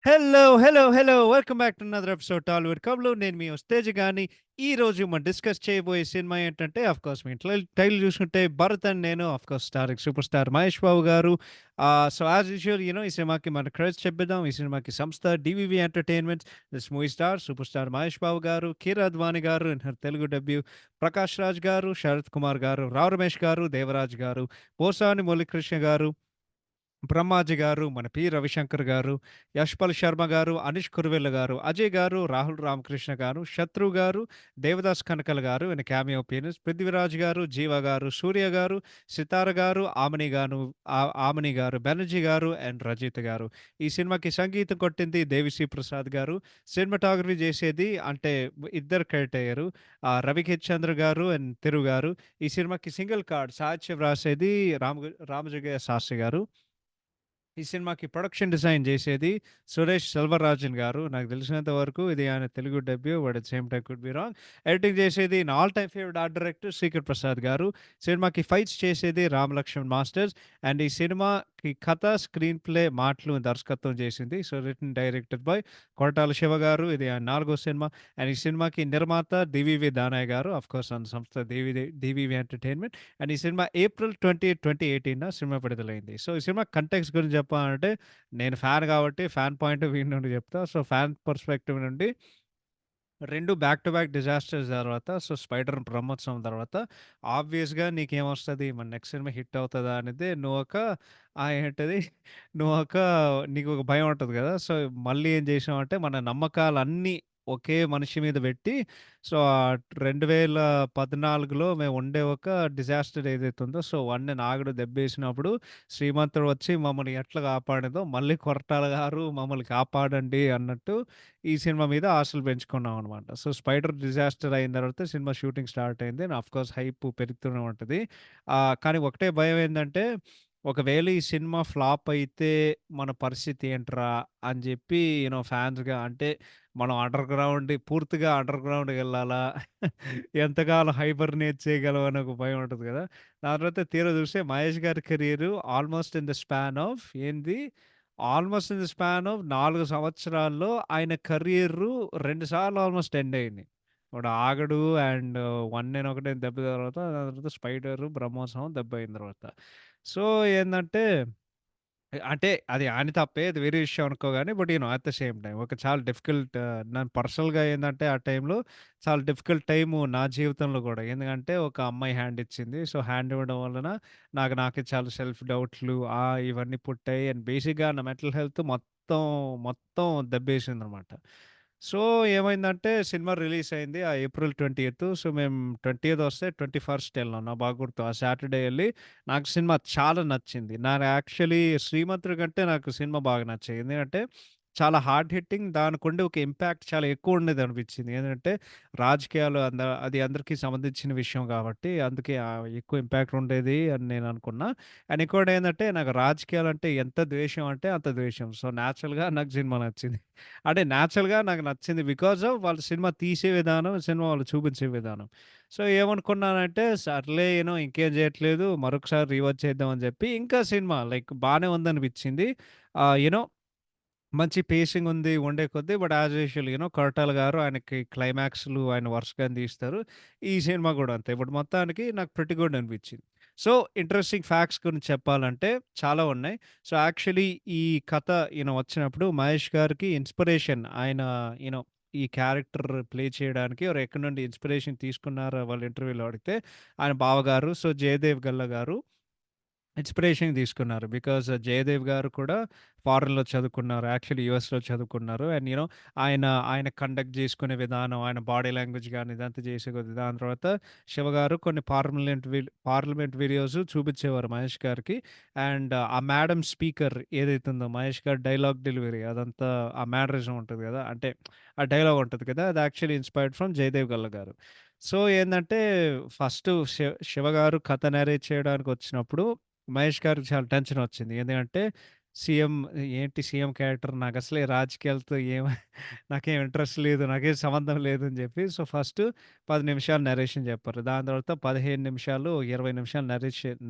Hello! Hello! Hello! Welcome back to another episode Tollywood కబుర్లు. నేను మీ ఉస్తేజ్ గాని. ఈరోజు మనం డిస్కస్ చేయబోయే సినిమా ఏంటంటే ఆఫ్‌కోర్స్ మీ టైటిల్ చూసుకుంటే 'భరత్' అండ్ నేను of course super star 'Mahesh Babu' గారు. సో, యాస్ యూజువల్ ఈ సినిమాకి మన క్రెడిట్స్ చెప్పేద్దాం. ఈ సినిమాకి సంస్థ 'DVV Entertainments', this movie star super star 'Mahesh Babu' గారు, 'కీరా అద్వానీ' గారు in her Telugu debut, 'Prakash Raj' గారు, 'శరత్ కుమార్' గారు, 'రావు రమేష్' గారు, 'దేవరాజ్' గారు, 'పోసాని మురళీకృష్ణ' గారు, 'బ్రహ్మాజీ' గారు, మన 'పి. రవిశంకర్' గారు, 'యశ్‌పాల్ శర్మ' గారు, 'అనీష్ కురువెల్ల' గారు, 'అజయ్' గారు, 'రాహుల్ రామకృష్ణ' గారు, 'శత్రు' గారు, 'దేవదాస్ కనకల్' గారు ఇన్ క్యామియో అపియరెన్స్, 'పృథ్వీరాజ్' గారు, 'జీవ' గారు, 'సూర్య' గారు, 'సితార' గారు, 'ఆమని' గారు, 'బెనర్జీ' గారు అండ్ 'రజిత్' గారు. ఈ సినిమాకి సంగీతం కొట్టింది 'దేవిశ్రీ ప్రసాద్' గారు. సినిమాటోగ్రఫీ చేసేది అంటే ఇద్దరు క్రెడిట్ అయ్యారు. 'రవికిరణ్ చంద్ర' గారు అండ్ 'తిరు' గారు. ఈ సినిమాకి సింగిల్ కార్డ్ సాహిత్యం రాసేది రామజోగయ్య శాస్త్రి గారు. ఈ సినిమాకి ప్రొడక్షన్ డిజైన్ చేసేది సురేష్ సెల్వరాజన్ గారు. నాకు తెలిసినంత వరకు ఇది ఆయన Telugu debut. But at same time could be wrong. Editing చేసేది నా all time favourite art director Srikar Prasad గారు. సినిమాకి ఫైట్స్ చేసేది రామ్ లక్ష్మణ్ మాస్టర్స్. అండ్ ఈ సినిమాకి కథ, స్క్రీన్ ప్లే, మాటలు, దర్శకత్వం చేసింది. So, written directed by Koratala Siva గారు. ఇది ఆయన 4గో సినిమా. అండ్ ఈ సినిమాకి నిర్మాత డివివి దానయ్య గారు. ఆఫ్‌కోర్స్ మన సంస్థ డివివి ఎంటర్‌టైన్‌మెంట్. అండ్ ఈ సినిమా ఏప్రిల్ 20, 2018 సినిమా విడుదలైంది. సో, ఈ సినిమా కంటెక్స్ట్ గురించి చెప్పాలంటే నేను ఫ్యాన్ కాబట్టి ఫ్యాన్ పాయింట్ ఆఫ్ వ్యూ నుండి చెప్తా. సో, ఫ్యాన్ పర్స్పెక్టివ్ నుండి 2 బ్యాక్ టు బ్యాక్ డిజాస్టర్స్ తర్వాత సో, 'స్పైడర్' బ్రహ్మోత్సవం తర్వాత ఆబ్వియస్‌గా నీకేమొస్తది? మన నెక్స్ట్ సినిమా హిట్ అవుతదా అనేది నువ్వొక ఏంటది? నువ్వొక నీకొక భయం ఉంటది గదా! సో, మళ్ళీ ఏం చేసామంటే మన నమ్మకాలన్నీ ఒకే మనిషి మీద పెట్టి సో, 2014లో మేము ఉండే ఒక డిజాస్టర్ ఏదైతే ఉందో సో, వన్నె నాగుడు దెబ్బేసినప్పుడు శ్రీమంతుడు వచ్చి మమ్మల్ని ఎట్లా కాపాడిందో మళ్ళీ కొరటాల గారు మమ్మల్ని కాపాడండి అన్నట్టు ఈ సినిమా మీద ఆశలు పెంచుకున్నామనమాట. సో, 'స్పైడర్' డిజాస్టర్ అయిన తర్వాత సినిమా షూటింగ్ స్టార్ట్ అయింది. అండ్ ఆఫ్‌కోర్స్ హైప్ పెరుగుతూనే ఉంటది. కానీ ఒకటే భయం ఏందంటే, ఒకవేళ ఈ సినిమా ఫ్లాప్ అయితే మన పరిస్థితి ఏంట్రా అని జెప్పి ఫ్యాన్స్‌గా అంటే మనం పూర్తిగా అండర్ గ్రౌండ్‌కెళ్ళాలా? ఎంతకాలం హైబర్‌నేట్ చేయగలం అని ఒక భయం ఉంటది గదా! దాని తర్వాత తీరా చూస్తే మహేష్ గారి career almost in the span of ఏంది almost in the span of 4 సంవత్సరాల్లో ఆయన కెరియరు 2 సార్లు ఆల్‌మోస్ట్ ఎండ్ అయింది. ఒకటి 'ఆగడు' అండ్ 'వన్ నేను ఒకటే' దెబ్బ తర్వాత దాని తర్వాత 'స్పైడర్', 'బ్రహ్మోత్సవం' దెబ్బ అయిన తర్వాత. సో, ఏందంటే అంటే అది ఆయన తప్పే. అది వేరే విషయం అనుకో గాని. But at the same time ఒక చాలా డిఫికల్ట్ నాకు పర్సనల్‌గా ఏందంటే ఆ టైంలో చాలా డిఫికల్ట్ టైము నా జీవితంలో గూడా. ఎందుకంటే ఒక అమ్మాయి హ్యాండ్ ఇచ్చింది. సో, హ్యాండ్ ఇవ్వడం వలన నాకే చాలా సెల్ఫ్ డౌట్‌లు ఇవన్నీ పుట్టాయి. అండ్ బేసిక్‌గా నా మెంటల్ హెల్త్ మొత్తం దెబ్బేసిందనమాట. సో, ఏమైందంటే సినిమా రిలీజ్ అయింది. ఏప్రిల్ 20థ్. సో, మేము 20థ్ వస్తే 21st ఎళ్ళాం. నాకు బాగా గుర్తు. ఆ సాటర్‌డే ఎళ్లి నాకు సినిమా చాలా నచ్చింది. నాకు యాక్చువల్లీ 'శ్రీమంతుడు' కంటే నాకు సినిమా బాగా నచ్చాయి. ఎందుకంటే చాలా హార్డ్ హిట్టింగ్ దానికుండే ఒక ఇంపాక్ట్ చాలా ఎక్కువుండేదనిపించింది. ఏందంటే రాజకీయాలు అది అందరికీ సంబంధించిన విషయం కాబట్టి అందుకే ఎక్కువ ఇంపాక్ట్ ఉండేది అని నేను అనుకున్నా. అండ్ ఇంకోటేందంటే నాకు రాజకీయాలంటే ఎంత ద్వేషం అంటే అంత ద్వేషం. సో, నేచురల్‌గా నాకు సినిమా నచ్చింది. అంటే నేచురల్‌గా నాకు నచ్చింది. బికాస్ ఆఫ్ వాళ్ళు సినిమా తీసే విధానం, సినిమా వాళ్ళు చూపించే విధానం. సో, ఏమనుకున్నానంటే సర్లే ఇంకేం చేయట్లేదు. మరొకసారి రీవాచ్ చేద్దాం అని చెప్పి ఇంకా సినిమా లైక్ బానే ఉందనిపించింది. ఆహ్, యూ నో మంచి పేసింగ్ ఉంది ఉండే కొద్దీ. బట్ యాస్ యూజువల్ కొరటాల గారు ఆయనకి క్లైమాక్స్‌లు ఆయన వరుసగానే తీస్తారు. ఈ సినిమా గూడా అంతే. బట్ మొత్తానికి నాకు ప్రిటీ గుడ్ అనిపించింది. సో, ఇంట్రెస్టింగ్ ఫ్యాక్ట్స్ గురించి చెప్పాలంటే చాలా ఉన్నాయి. సో, యాక్చువల్లీ ఈ కథ వచ్చినప్పుడు మహేష్ గారికి ఇన్‌స్పిరేషన్ ఆయన యూ నో ఈ క్యారెక్టర్ ప్లే చేయడానికి ఎక్కడి నుండి ఇన్‌స్పిరేషన్ తీసుకున్నారో వాళ్ళు ఇంటర్వ్యూలో అడిగితే ఆయన బావగారు సో, జయదేవ్ గల్లా గారు ఇన్‌స్పిరేషన్ తీసుకున్నారు. బికాజ్ జయదేవ్ గారు కూడా ఫారెన్‌లో చదువుకున్నారు. యాక్చువల్లీ యూఎస్‌లో చదువుకున్నారు. అండ్ ఆయన కండక్ట్ చేసుకునే విధానం, ఆయన బాడీ లాంగ్వేజ్ గాని ఇదంతా చేసే కొద్దీ దాని తర్వాత శివ గారు కొన్ని పార్లమెంట్ వీడియోస్ చూపించేవారు మహేష్ గారికి. అండ్ ఆ మేడమ్ స్పీకర్ ఏదైతే ఉందో మహేష్ గారి డైలాగ్ డెలివరీ అదంతా ఆ మేనరిజం ఉంటది కదా! అంటే ఆ డైలాగ్ ఉంటది కదా! అది actually inspired from Jayadev Galla గారు. సో, ఏందంటే ఫస్ట్ శివ గారు కథ నరేట్ చేయడానికొచ్చినప్పుడు మహేష్ గారికి చాలా టెన్షనొచ్చింది. ఎందుకంటే సీఎం ఏంటి సీఎం క్యారెక్టర్ నాకసలే రాజకీయాలతో నాకేం ఇంట్రెస్ట్ లేదు. నాకేం సంబంధం లేదని జెప్పి సో, ఫస్ట్ 10 నిమిషాలు నరేషన్ జెప్పారు. దాని తర్వాత 15 నిమిషాలు, 20 నిమిషాలు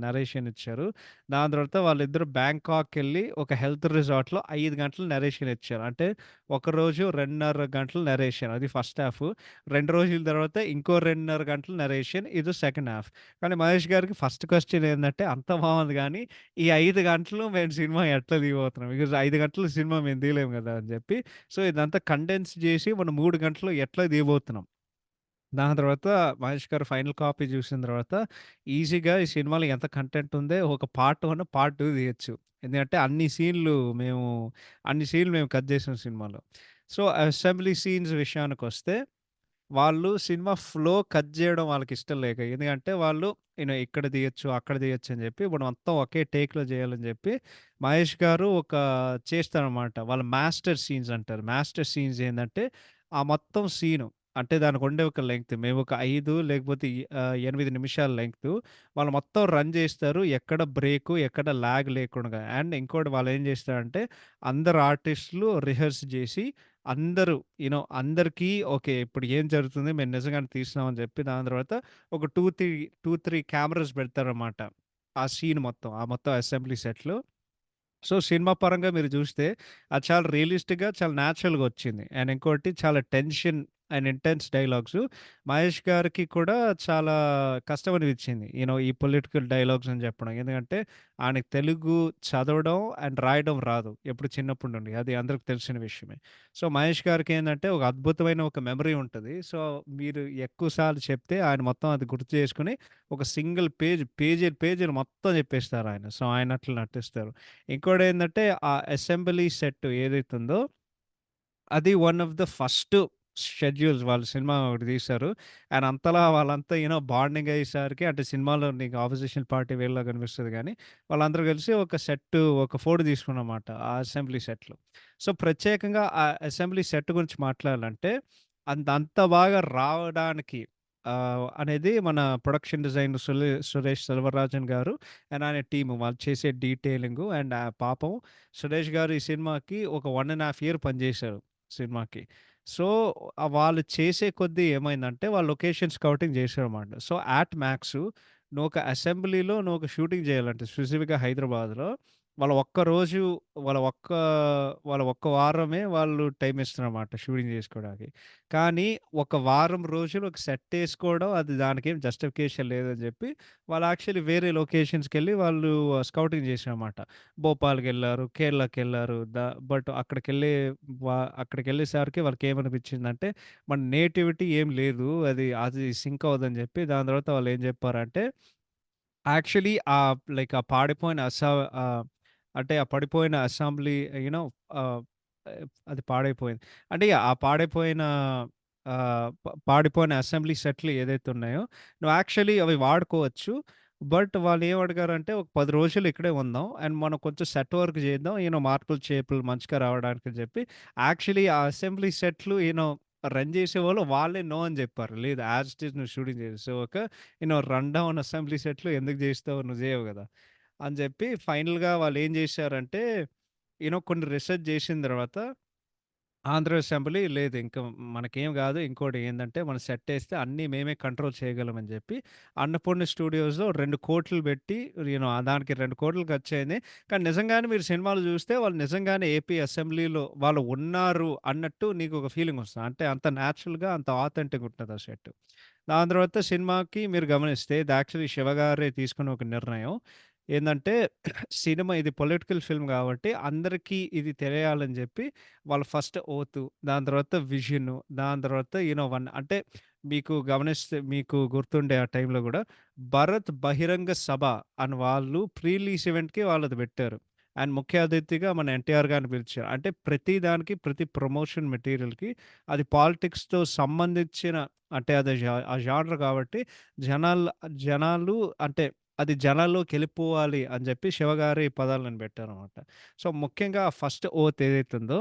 నరేషన్ ఇచ్చారు. దాని తర్వాత వాళ్ళిద్దరూ బ్యాంకాక్‌కెళ్ళి ఒక హెల్త్ రిసార్ట్‌లో 5 గంటలు నరేషన్ ఇచ్చారు. అంటే ఒకరోజు 2:30 గంటలు నరేషన్ అది ఫస్ట్ హాఫు. 2 రోజుల తర్వాత ఇంకో 2:30 గంటలు నరేషన్ ఇది సెకండ్ హాఫ్. కానీ మహేష్ గారికి ఫస్ట్ క్వెషన్ ఏందంటే అంతా బావుంది గానీ ఈ 5 గంటలు మేము సినిమా ఎట్లా తీయబోతున్నాం? బికాజ్ 5 గంటలు సినిమా మేము తీయలేము గదా! అని జెప్పి. సో, ఇదంతా కండెన్స్ జేసి మనం 3 గంటల్లో ఎట్లా తీయబోతున్నాం? దాని తర్వాత మహేష్ గారు ఫైనల్ కాపీ జూసిన తర్వాత ఈజీగా ఈ సినిమాలో ఎంత కంటెంట్ ఉందో ఒక పార్ట్ 1, పార్ట్ 2 తీయొచ్చు. ఎందుకంటే మేము అన్ని సీన్‌లు మేము కట్ జేసాం సినిమాలో. సో, అసెంబ్లీ సీన్స్ విషయానికొస్తే వాళ్ళు సినిమా ఫ్లో కట్ జేయడం వాళ్ళకిష్టం లేక. ఎందుకంటే వాళ్ళు ఇక్కడ తీయొచ్చు, అక్కడ తీయొచ్చు అని జెప్పి ఇప్పుడు మొత్తం ఒకే టేక్‌లో జేయాలని జెప్పి మహేష్ గారు చేస్తారనమాట. వాళ్ళ మాస్టర్ సీన్స్ అంటారు. మాస్టర్ సీన్స్ ఏందంటే ఆ మొత్తం సీను అంటే దానికుండే ఒక లెంగ్త్. మేమొక 5 లేకపోతే 8 నిమిషాల లెంగ్తు వాళ్ళు మొత్తం రన్ జేస్తారు. ఎక్కడ బ్రేకు, ఎక్కడ లాగ్ లేకుండగా. అండ్ ఇంకోటి వాళ్ళేం జేస్తారంటే అందరు ఆర్టిస్ట్‌లు రిహర్స్ జేసి అందరూ అందరికీ ఓకే. ఇప్పుడు ఏం జరుగుతుంది? మేము నిజంగానే తీస్తున్నాం అని చెప్పి దాని తర్వాత ఒక 3 కెమెరాస్ పెడతారన్నమాట. ఆ సీన్ మొత్తం. ఆ మొత్తం అసెంబ్లీ సెట్‌లో. సో, సినిమా పరంగా మీరు జూస్తే అది చాలా రియలిస్టిక్‌గా, చాలా న్యాచురల్‌గా వచ్చింది. అండ్ ఇంకోటి చాలా tension and intense dialogues. Mahesh గారికి కూడా చాలా కష్టం అనిపించింది. ఈ పొలిటికల్ డైలాగ్స్ అని చెప్పడం. ఎందుకంటే ఆయనకి తెలుగు చదవడం అండ్ రాయడం రాదు. ఎప్పుడు చిన్నప్పటి నుండి. అది అందరికి తెలిసిన విషయమే. సో, మహేష్ గారికేందంటే ఒక అద్భుతమైన ఒక మెమరీ ఉంటది. సో, మీరు ఎక్కువ సార్లు చెప్తే ఆయన మొత్తం అది గుర్తు చేసుకొని ఒక సింగిల్ పేజీలు మొత్తం చెప్పేస్తారాయన. సో, ఆయన అట్లా నటిస్తారు. ఇంకోటేందంటే, ఆ అసెంబ్లీ సెట్ ఏదైతుందో, అది one of the first schedules వాళ్ళు సినిమా ఒకటి తీశారు. అండ్ అంతలా వాళ్ళంతా బాండింగ్ అయ్యేసరికి అంటే సినిమాలో నీకు అపోజిషన్ పార్టీ వీళ్ళలా కనిపిస్తది గానీ, వాళ్ళందరూ కలిసి ఒక ఫోటో తీసుకున్నామాట. ఆ అసెంబ్లీ సెట్‌లో. సో, ప్రత్యేకంగా ఆ అసెంబ్లీ సెట్ గురించి మాట్లాడాలంటే, అంత బాగా రావడానికి అనేది మన ప్రొడక్షన్ డిజైనర్ సురేష్ సెల్వరాజన్ గారు అండ్ ఆయన టీము వాళ్ళు చేసే డీటెయిలింగు అండ్ పాపం సురేష్ గారు ఈ సినిమాకి ఒక 1 ½ ఇయర్ పనిచేశారు సినిమాకి. సో, వాళ్ళు చేసే కొద్దీ ఏమైందంటే వాళ్ళు లొకేషన్ స్కౌటింగ్ చేశారన్నమాట. సో, అట్ మ్యాక్స్ నువ్వు ఒక షూటింగ్ చేయాలంటే స్పెసిఫిక్‌గా హైదరాబాద్‌లో వాళ్ళ ఒక్క రోజు వాళ్ళ ఒక్క వాళ్ళ ఒక్క వారమే వాళ్ళు టైమ్ ఇస్తారన్నమాట షూటింగ్ చేసుకోవడానికి. కానీ ఒక వారం రోజులు ఒక సెట్టేసుకోవడం అది దానికేం జస్టిఫికేషన్ లేదని జెప్పి, వాళ్ళు యాక్చువల్లీ వేరే లొకేషన్స్‌కెళ్ళి వాళ్ళు స్కౌటింగ్ చేశారన్నమాట. భోపాల్‌కెళ్లారు, కేరళకెళ్లారు. బట్ అక్కడికెళ్ళేసరికి వాళ్ళకేమనిపించిందంటే, మన నేటివిటీ ఏం లేదు. అది సింక్ అవ్వదని జెప్పి, దాని తర్వాత వాళ్ళేం జెప్పారంటే యాక్చువల్లీ ఆ పాడిపోయిన అంటే ఆ పడిపోయిన అసెంబ్లీ యూ నో ఆహ్, అది పాడైపోయింది. అంటే ఆ పాడైపోయిన పాడిపోయిన అసెంబ్లీ సెట్‌లు ఏదైతే ఉన్నాయో, నువ్వు యాక్చువల్లీ అవి వాడుకోవచ్చు. బట్ వాళ్ళేమడిగారంటే, "ఒక 10 రోజులు ఇక్కడే ఉందాం. అండ్ మనం కొంచెం సెట్ వర్క్ చేద్దాం. మార్పులు, చేర్పులు మంచిగా రావడానికి" అని చెప్పి యాక్చువల్లీ ఆ అసెంబ్లీ సెట్‌లు రన్ చేసేవాళ్ళు వాళ్ళే నో అని జెప్పారు. లేదు యాజ్ ఇట్ ఈజ్ నువ్వు షూటింగ్ చేసేయి. సో, రన్ డౌన్ అసెంబ్లీ సెట్‌లు ఎందుకు జేస్తావు? నువ్వు జేయవు గదా! అని జెప్పి ఫైనల్‌గా వాళ్ళేం జేశారంటే, కొన్ని రిసర్చ్ జేసిన తర్వాత ఆంధ్ర అసెంబ్లీ లేదు ఇంక మనకేం గాదు. ఇంకోటి ఏందంటే మనం సెట్టేస్తే అన్నీ మేమే కంట్రోల్ చేయగలమని జెప్పి, అన్నపూర్ణ స్టూడియోస్‌లో 2,00,00,000 బెట్టి దానికి 2,00,00,000 ఖర్చయింది. కానీ నిజంగానే మీరు సినిమాలో జూస్తే వాళ్ళు నిజంగానే ఏపీ అసెంబ్లీలో వాళ్ళు ఉన్నారు అన్నట్టు నీకొక ఫీలింగొస్తది. అంటే అంత న్యాచురల్‌గా అంత ఆథెంటిక్‌గా ఉంటది ఆ సెట్. దాని తర్వాత సినిమాకి మీరు గమనిస్తే ఇది యాక్చువల్లీ శివ గారే తీసుకున్న ఒక నిర్ణయం. ఏందంటే సినిమా ఇది పొలిటికల్ ఫిల్మ్ గాబట్టి అందరికీ ఇది తెలియాలని జెప్పి వాళ్ళు ఫస్ట్ 'ఓతు' దాని తర్వాత 'విజన్' దాని తర్వాత 1' అంటే మీకు గుర్తుండే ఆ టైంలో గూడా 'భరత్ బహిరంగ సభ' అని వాళ్ళు ప్రీ రిలీజ్ ఈవెంట్‌కి వాళ్ళది పెట్టారు. అండ్ ముఖ్య అతిథిగా మన ఎన్టీఆర్ గారిని పిలిచారు. అంటే ప్రతి దానికి ప్రతి ప్రమోషన్ మెటీరియల్‌కి అది పాలిటిక్స్‌తో సంబంధించిన అంటే అది ఆ జానర్ కాబట్టి జనాలు జనాలు అంటే అది జనాల్లోకెళ్ళిపోవాలి అని జెప్పి శివగారి పదాలను పెట్టారనమాట. సో, ముఖ్యంగా ఫస్ట్ ఓత్ ఏదైతుందో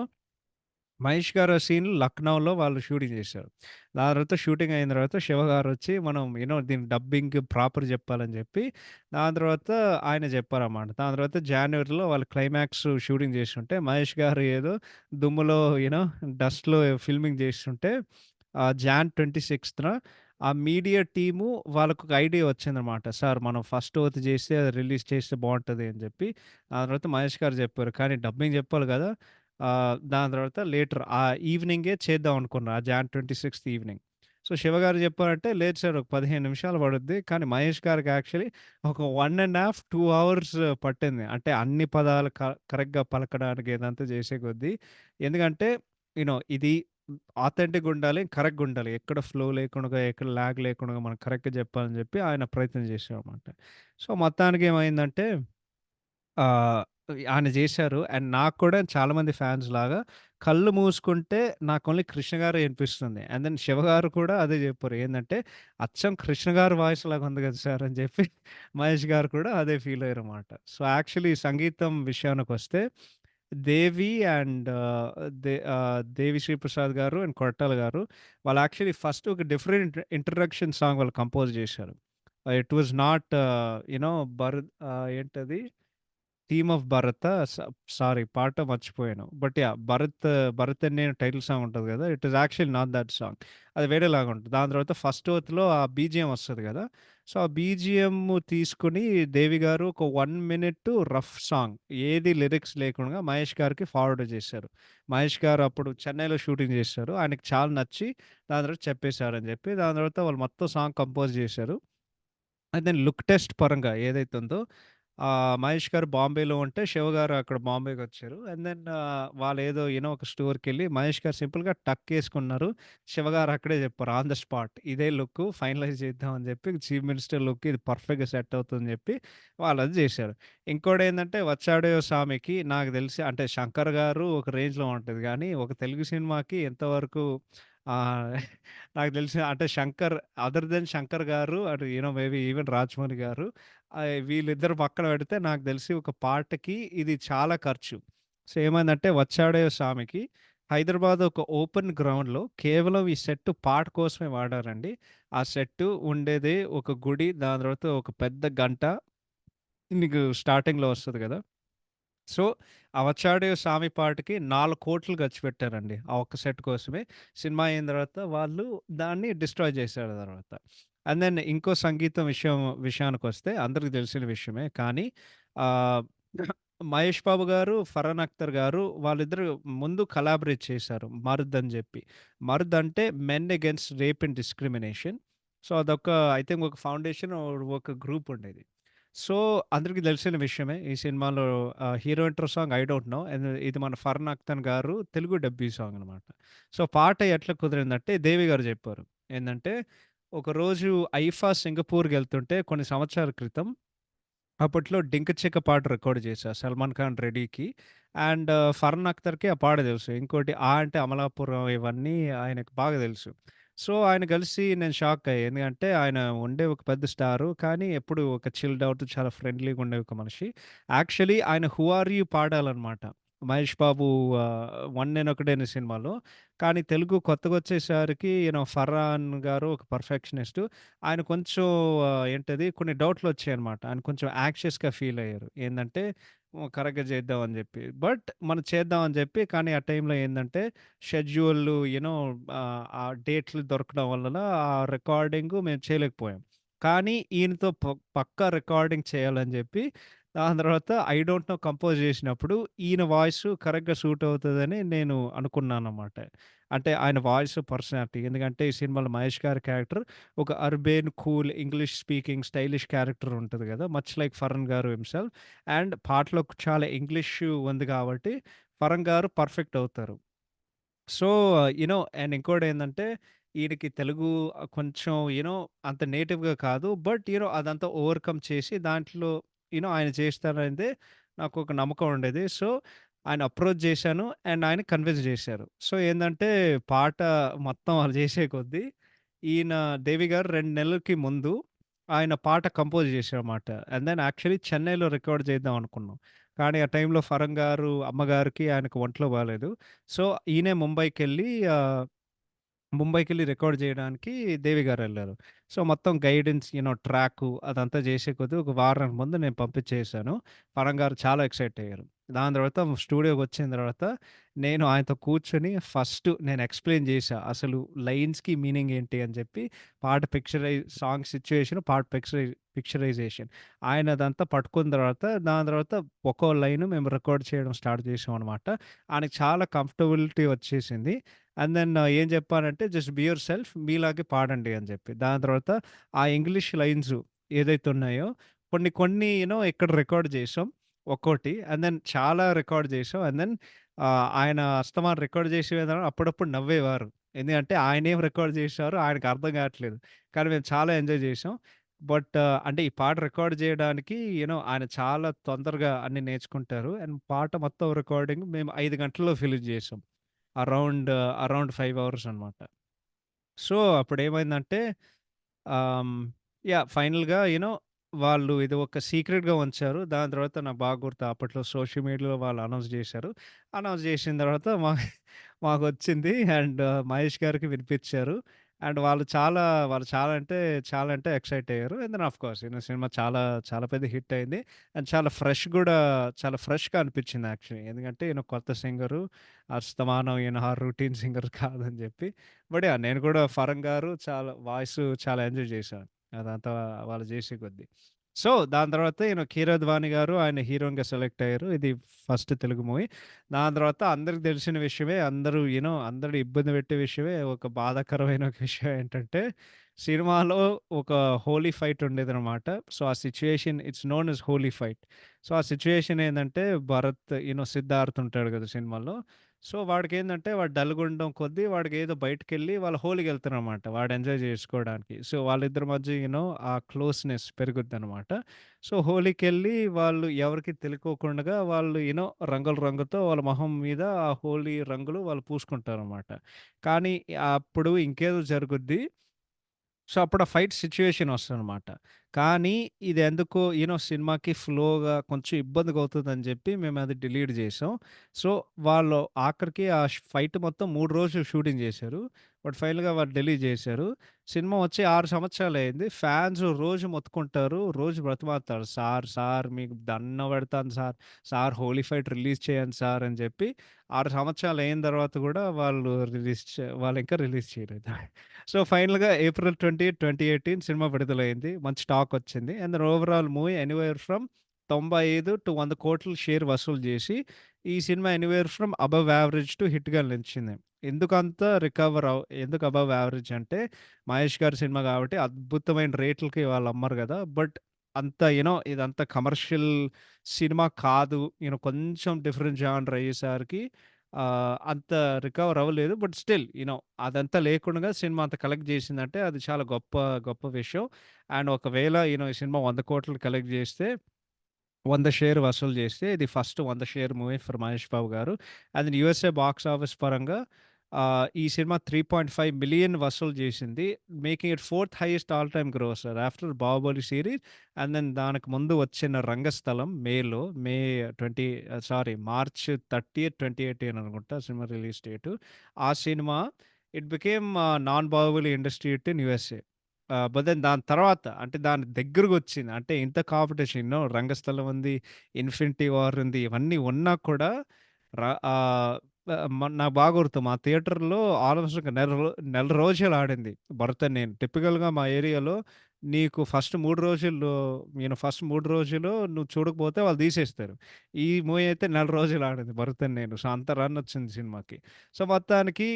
మహేష్ గారు సీన్ లక్నోలో వాళ్ళు షూటింగ్ చేశారు. దాని తర్వాత షూటింగ్ అయిన తర్వాత శివ గారొచ్చి మనం దీనికి డబ్బింగ్ ప్రాపర్ జెప్పాలని జెప్పి, దాని తర్వాత ఆయన జెప్పారన్నమాట. దాని తర్వాత జాన్యురీలో వాళ్ళు క్లైమాక్స్ షూటింగ్ జేస్తుంటే, మహేష్ గారు ఏదో దుమ్ములో డస్ట్‌లో ఫిల్మింగ్ జేస్తుంటే, జాన్ 26న ఆ మీడియా టీము వాళ్ళకొక ఐడియా వచ్చిందన్నమాట. సార్ మనం ఫస్ట్ ఓత్ జేసి అది రిలీజ్ చేస్తే బావుంటది అని జెప్పి, ఆ తర్వాత మహేష్ గారు జెప్పారు. కానీ డబ్బింగ్ జెప్పాలి గదా! దాని తర్వాత లేటర్ ఆ ఈవెనింగే చేద్దాం అనుకున్నా. ఆ జాన్ 26థ్ ఈవెనింగ్. సో, శివ గారు చెప్పారంటే, లేదు సార్ ఒక 15 నిమిషాలు పడుద్ది. కానీ మహేష్ గారికి యాక్చువల్లీ ఒక 1 ½ 2 అవర్స్ పట్టింది. అంటే అన్ని పదాలు కరెక్ట్‌గా పలకడానికి ఇదంతా చేసే కొద్దీ. ఎందుకంటే ఇది ఆథెంటిక్‌గా ఉండాలి, కరెక్ట్‌గా ఉండాలి. ఎక్కడ ఫ్లో లేకుండా, ఎక్కడ లాగ్ లేకుండా మనం కరెక్ట్‌గా చెప్పాలని చెప్పి ఆయన ప్రయత్నం చేశారన్నమాట. సో, మొత్తానికి ఏమైందంటే ఆహ్, ఆయన జేశారు. అండ్ నాకు కూడా చాలామంది ఫ్యాన్స్‌లాగా కళ్ళు మూసుకుంటే నాకు ఓన్లీ 'కృష్ణ' గారే ఇనిపిస్తుంది. అండ్ దెన్ 'శివ' గారు కూడా అదే జెప్పారు. ఏందంటే, "అచ్చం 'కృష్ణ' గారి వాయిస్ లాగా ఉంది గదా సార్" అని జెప్పి మహేష్ గారు కూడా అదే ఫీల్ అయ్యారన్నమాట. సో, యాక్చువల్లీ సంగీతం విషయానికొస్తే 'దేవి' అండ్ 'దేవిశ్రీ ప్రసాద్' గారు అండ్ 'కొరటాల' గారు వాళ్ళు యాక్చువల్లీ ఫస్ట్ ఒక డిఫరెంట్ ఇంట్రడక్షన్ సాంగ్ వాళ్ళు కంపోజ్ జేశారు. ఇట్ వాస్ నాట్ ఏంటది 'థీమ్ ఆఫ్ భరత' సారీ పాట మర్చిపోయాను. But yeah! 'భరత్ అనే' టైటిల్ సాంగ్ ఉంటది గదా! It is actually not that song. అది వేరేలాగా ఉంటది. దాని తర్వాత ఫస్ట్ ఓత్‌లో ఆ బీజీఎం వస్తది గదా! సో, ఆ బీజీఎం తీసుకొని దేవి గారు ఒక 1 మినిట్ రఫ్ సాంగ్ ఏది లిరిక్స్ లేకుండా మహేష్ గారికి ఫార్వర్డ్ చేశారు. మహేష్ గారు అప్పుడు చెన్నైలో షూటింగ్ చేశారు. ఆయనకి చాలా నచ్చి దాని తర్వాత చెప్పేసారని జెప్పి, దాని తర్వాత వాళ్ళు మొత్తం సాంగ్ కంపోజ్ చేశారు. అయితే లుక్ టెస్ట్ పరంగా ఏదైతే ఉందో, మహేష్ గారు బాంబేలో ఉంటే, శివ గారు అక్కడ బాంబేకొచ్చారు. అండ్ దెన్ వాళ్ళేదో ఒక స్టోర్‌కెళ్ళి మహేష్ గారు సింపుల్‌గా టక్కేసుకున్నారు. శివ గారు అక్కడే చెప్పారు ఆన్ ద స్పాట్. ఇదే లుక్కు ఫైనలైజ్ చేద్దాం అని చెప్పి చీఫ్ మినిస్టర్ లుక్ ఇది పర్ఫెక్ట్‌గా సెట్ అవుతుందని చెప్పి వాళ్ళది చేశారు. ఇంకోటేందంటే 'వచ్చాడేయో సామికి' నాకు తెలిసి అంటే శంకర్ గారు ఒక రేంజ్‌లో ఉంటది గానీ, ఒక తెలుగు సినిమాకి ఎంతవరకు ఆహ్, నాకు తెలిసి అంటే అదర్ దెన్ 'శంకర్' గారు అండ్ మేబీ ఈవెన్ 'రాజమౌళి' గారు వీళ్ళిద్దరు పక్కన పెడితే నాకు తెలిసి ఒక పాటకి ఇది చాలా ఖర్చు. సో, ఏమైందంటే 'వచ్చాడేయో సామికి' హైదరాబాద్ ఒక ఓపెన్ గ్రౌండ్‌లో కేవలం ఈ సెట్ పాట కోసమే వాడారండి. ఆ సెట్టు ఉండేదే ఒక గుడి, దాని తర్వాత ఒక పెద్ద గంట నీకు స్టార్టింగ్‌లో వస్తది గదా! సో, ఆ 'వచ్చాడే సామి' పాటకి 4,00,00,000 ఖర్చు పెట్టారండి. ఆ ఒక్క సెట్ కోసమే. సినిమా అయిన తర్వాత వాళ్ళు దాన్ని డిస్ట్రాయ్ చేశారు తర్వాత. అండ్ దెన్ ఇంకో సంగీతం విషయానికొస్తే అందరికి తెలిసిన విషయమే. కానీ ఆహ్, మహేష్ బాబు గారు, ఫర్హాన్ అఖ్తర్ గారు వాళ్ళిద్దరూ ముందు కొలాబరేట్ చేశారు 'మర్ద్' అని జెప్పి. 'మర్ద్' అంటే men against rape and discrimination. So, అదొక ఐ థింక్ ఒక ఫౌండేషన్ ఒక గ్రూప్ ఉండేది. సో, అందరికి తెలిసిన విషయమే. ఈ సినిమాలో hero intro song 'I don't no' ఇది మన 'ఫర్హాన్ అఖ్తర్' గారు తెలుగు డబ్బింగ్ సాంగ్ అనమాట. సో, పాట ఎట్లా కుదిరిందంటే దేవి గారు చెప్పారు. ఏందంటే, ఒకరోజు ఐఫా సింగపూర్‌కెళ్తుంటే కొన్ని సంవత్సరాల క్రితం అప్పట్లో 'డింక చిక' పాట రికార్డ్ చేశా 'సల్మాన్ ఖాన్' 'రెడీకి'. అండ్ 'ఫర్హాన్ అఖ్తర్‌కి' ఆ పాట తెలుసు. ఇంకోటి 'ఆ' అంటే 'అమలాపురం' ఇవన్నీ ఆయనకు బాగా తెలుసు. సో, ఆయన కలిసి నేను షాక్ అయ్యా. ఎందుకంటే ఆయన ఉండే ఒక పెద్ద స్టారు. కానీ ఎప్పుడు ఒక చిల్డ్ ఔట్ చాలా ఫ్రెండ్లీగా ఉండే ఒక మనిషి. యాక్చువల్లీ ఆయన 'హూ ఆర్ యూ' పాడాలనమాట. మహేష్ బాబు 'వన్ నేనొకడే' అనే సినిమాలో. కానీ తెలుగు కొత్తగొచ్చేసరికి ఫర్హాన్ గారు ఒక పర్ఫెక్షనిస్టు. ఆయన కొంచెం ఏంటది కొన్ని డౌట్‌లొచ్చాయన్నమాట. ఆయన కొంచెం యాంగ్షియస్‌గా ఫీల్ అయ్యారు. ఏందంటే కరెక్ట్‌గా చేద్దాం అని జెప్పి. బట్ మనం చేద్దాం అని జెప్పి కానీ ఆ టైంలో ఏందంటే షెడ్యూల్‌లు ఆ డేట్లు దొరకడం వలన ఆ రికార్డింగు మేము చేయలేకపోయాం. కానీ ఈయనతో పక్కా రికార్డింగ్ చేయాలని జెప్పి దాని తర్వాత 'ఐ డోంట్ నో' కంపోజ్ జేసినప్పుడు ఈయన వాయిస్ కరెక్ట్‌గా సూట్ అవుతదని నేను అనుకున్నానన్నమాట. అంటే ఆయన వాయిస్, పర్సనాలిటీ ఎందుకంటే ఈ సినిమాలో మహేష్ గారి క్యారెక్టర్ ఒక urban, cool, English speaking, stylish character ఉంటది గదా! మచ్ లైక్ 'ఫరన్' గారు హిమ్సెల్ఫ్. అండ్ పాటలో చాలా ఇంగ్లీష్ ఉంది గాబట్టి 'ఫరన్' గారు పర్ఫెక్ట్ అవుతారు. సో, అండ్ ఇంకోటేందంటే, ఈయనకి తెలుగు కొంచెం అంత నేటివ్‌గా కాదు. బట్ అదంతా ఓవర్‌కమ్ చేసి దాంట్లో ఆయన చేస్తారనేదే నాకొక నమ్మకం ఉండేది. సో, ఆయన అప్రోచ్ చేశాను. అండ్ ఆయన కన్విన్స్ చేశారు. సో, ఏందంటే పాట మొత్తం వాళ్ళు చేసే కొద్దీ ఈయన 'దేవి' గారు 2 నెలలకి ముందు ఆయన పాట కంపోజ్ చేశారన్నమాట. అండ్ దెన్ యాక్చువల్లీ చెన్నైలో రికార్డ్ చేద్దాం అనుకున్నాం. కానీ ఆ టైంలో 'ఫరం' గారు అమ్మగారికి ఆయనకు ఒంట్లో బాలేదు. సో, ఈయనే ముంబైకెళ్ళి రికార్డ్ జేయడానికి దేవి గారెళ్లారు. సో, మొత్తం గైడెన్స్ ట్రాకు అదంతా జేసే కొద్దీ ఒక వారానికి ముందు నేను పంపించేసాను. పరం గారు చాలా ఎక్సైట్ అయ్యారు. దాని తర్వాత స్టూడియోకొచ్చిన తర్వాత నేను ఆయనతో కూర్చొని ఫస్ట్ నేను ఎక్స్‌ప్లెయిన్ జేశా. అసలు లైన్స్‌కి మీనింగ్ ఏంటి అని జెప్పి పాట సాంగ్ సిట్యుయేషన్, పాట పిక్చరైజేషన్. ఆయన అదంతా పట్టుకున్న తర్వాత దాని తర్వాత ఒక్కో లైను మేము రికార్డ్ చేయడం స్టార్ట్ చేశామనమాట. ఆయనకి చాలా కంఫర్టబిలిటీ వచ్చేసింది. అండ్ దెన్ ఏం చెప్పానంటే జస్ట్ బి యూర్ సెల్ఫ్ మీలాగే పాడండి అని చెప్పి. దాని తర్వాత ఆ ఇంగ్లీష్ లైన్స్ ఏదైతే ఉన్నాయో కొన్ని కొన్ని ఇక్కడ రికార్డ్ చేసాం ఒక్కోటి. అండ్ దెన్ చాలా రికార్డ్ చేసాం. అండ్ దెన్ ఆయన అస్తమానం రికార్డ్ చేసే విధానం అప్పుడప్పుడు నవ్వేవారు. ఎందుకంటే ఆయనేం రికార్డ్ చేశారో ఆయనకు అర్థం కావట్లేదు. కానీ మేము చాలా ఎంజాయ్ చేసాం. బట్ అంటే ఈ పాట రికార్డ్ చేయడానికి ఆయన చాలా తొందరగా అన్నీ నేర్చుకుంటారు. అండ్ పాట మొత్తం రికార్డింగ్ మేము 5 గంటల్లో ఫినిష్ చేసాం. అరౌండ్, అరౌండ్ 5 అవర్స్ అనమాట. సో, అప్పుడేమైందంటే ఆహ్, ఫైనల్‌గా వాళ్ళు ఇది ఒక సీక్రెట్‌గా ఉంచారు. దాని తర్వాత నాకు బాగా గుర్తు అప్పట్లో సోషల్ మీడియాలో వాళ్ళు అనౌన్స్ జేశారు. అనౌన్స్ జేసిన తర్వాత మాకొచ్చింది అండ్ మహేష్ గారికి వినిపిచ్చారు. అండ్ వాళ్ళు చాలా అంటే చాలా అంటే ఎక్సైట్ అయ్యారు. అండ్ దెన్ ఆఫ్‌కోర్స్ సినిమా చాలా చాలా పెద్ద హిట్ అయింది. అండ్ చాలా ఫ్రెష్‌గా అనిపిచ్చింది యాక్చువల్లీ. ఎందుకంటే కొత్త సింగరు అస్తమానం రొటీన్ సింగర్ కాదని జెప్పి. బట్ నేను కూడా 'ఫరం' గారు చాలా చాలా ఎంజాయ్ చేశాను. అదంతా వాళ్ళు చేసే కొద్దీ. సో, దాని తర్వాత 'కీరవాణి' గారు ఆయన హీరోయిన్‌గా సెలెక్ట్ అయ్యారు. ఇది ఫస్ట్ తెలుగు మూవీ. దాని తర్వాత అందరికి తెలిసిన విషయమే అందరిని ఇబ్బంది పెట్టే విషయమే ఒక బాధాకరమైన ఒక విషయం ఏంటంటే, సినిమాలో ఒక హోలీ ఫైట్ ఉండేదనమాట. సో, ఆ situation it's known as Holi fight. So, ఆ సిట్యుయేషన్ ఏందంటే భరత్ సిద్ధార్థ్ ఉంటాడు కదా సినిమాలో. సో, వాడికేందంటే వాడు డల్‌గుండడం కొద్దీ వాడికేదో బయటికెళ్ళి వాళ్ళు హోలీకెళ్తారనమాట. వాడు ఎంజాయ్ జేసుకోవడానికి. సో, వాళ్ళిద్దరి మధ్య ఆ క్లోజ్‌నెస్ పెరుగుద్దనమాట. సో, హోలీకెళ్ళి వాళ్ళు ఎవరికీ తెలియకోకుండగా వాళ్ళు రంగుల రంగుతో వాళ్ళ మొహం మీద ఆ హోలీ రంగులు వాళ్ళు పూసుకుంటారనమాట. కానీ అప్పుడు ఇంకేదో జరుగుద్ది. సో, అప్పుడు ఆ ఫైట్ సిట్యుయేషన్ వస్తదనమాట. కానీ ఇదెందుకో సినిమాకి ఫ్లోగా కొంచెం ఇబ్బందిగవుతదని జెప్పి మేమది డిలీట్ జేసాం. సో, వాళ్ళు ఆఖరికి ఆ ఫైట్ మొత్తం 3 రోజులు షూటింగ్ జేశారు. బట్ ఫైనల్‌గా వాళ్ళు డిలీట్ జేశారు. సినిమా వచ్చి 6 సంవత్సరాలయింది. ఫ్యాన్స్ రోజు మొత్తుకుంటారు. రోజు బ్రతిమాలుతారు. "సార్, సార్ మీకు దండం పెడతాను సార్. సార్ హోలీ ఫైట్ రిలీజ్ చేయండి సార్" అని జెప్పి 6 సంవత్సరాలయిన తర్వాత గూడా వాళ్ళింకా రిలీజ్ చేయలేదు. సో, ఫైనల్‌గా ఏప్రిల్ 20, 2018 సినిమా విడుదలైంది. మంచి టాకొచ్చింది. And then overall movie anywhere from 95-100 కోట్ల షేర్ వసూలు జేసి, ఈ సినిమా anywhere from above average to హిట్‌గా నిలిచింది. ఎందుకు అబవ్ యావరేజ్ అంటే, మహేష్ గారి సినిమా గాబట్టి అద్భుతమైన రేట్లకి వాళ్ళు అమ్మరు గదా! బట్ అంత ఇదంతా కమర్షియల్ సినిమా కాదు. కొంచెం డిఫరెంట్ జానర్ అయ్యేసరికి అంత రికవర్ అవ్వలేదు. బట్ స్టిల్ అదంతా లేకుండగా సినిమా అంత కలెక్ట్ జేసిందంటే అది చాలా గొప్ప, గొప్ప విషయం. అండ్ ఒకవేళ ఈ సినిమా 100,00,00,000 కలెక్ట్ జేస్తే 100 షేర్ వసూలు చేస్తే ఇది first 100 share movie for Mahesh Babu గారు. అండ్ యూఎస్ఏ బాక్స్ ఆఫీస్ పరంగా ఈ సినిమా 3.5 మిలియన్ వసూలు చేసింది. Making it fourth highest all time grosser after 'Baahubali' series. And then దానికి ముందు వచ్చిన 'రంగస్థలం' మే 20 మార్చ్ 30, 2018 అనుకుంటా సినిమా రిలీజ్ డేటు. ఆ సినిమా it became non 'Baahubali' industry hit in USA. But then దాని తర్వాత అంటే దాని దగ్గరకొచ్చింది. అంటే ఇంత కాంపిటీషన్ 'రంగస్థలం' ఉంది, 'ఇన్ఫినిటీ వార్' ఉంది. ఇవన్నీ ఉన్నా కూడా ర ఆహ్, నాకు బాగా గుర్తు మా థియేటర్‌లో ఆల్‌మోస్ట్ ఒక నెల రోజులు ఆడింది 'భరత్ అనే నేను.' టిపికల్‌గా మా ఏరియాలో నీకు ఫస్ట్ 3 రోజులు నువ్వు చూడకపోతే వాళ్ళు తీసేస్తారు. ఈ మూవీ అయితే నెల రోజులు ఆడింది 'భరత్ అనే నేను.' సో, అంత రన్ వచ్చింది సినిమాకి. సో, మొత్తానికి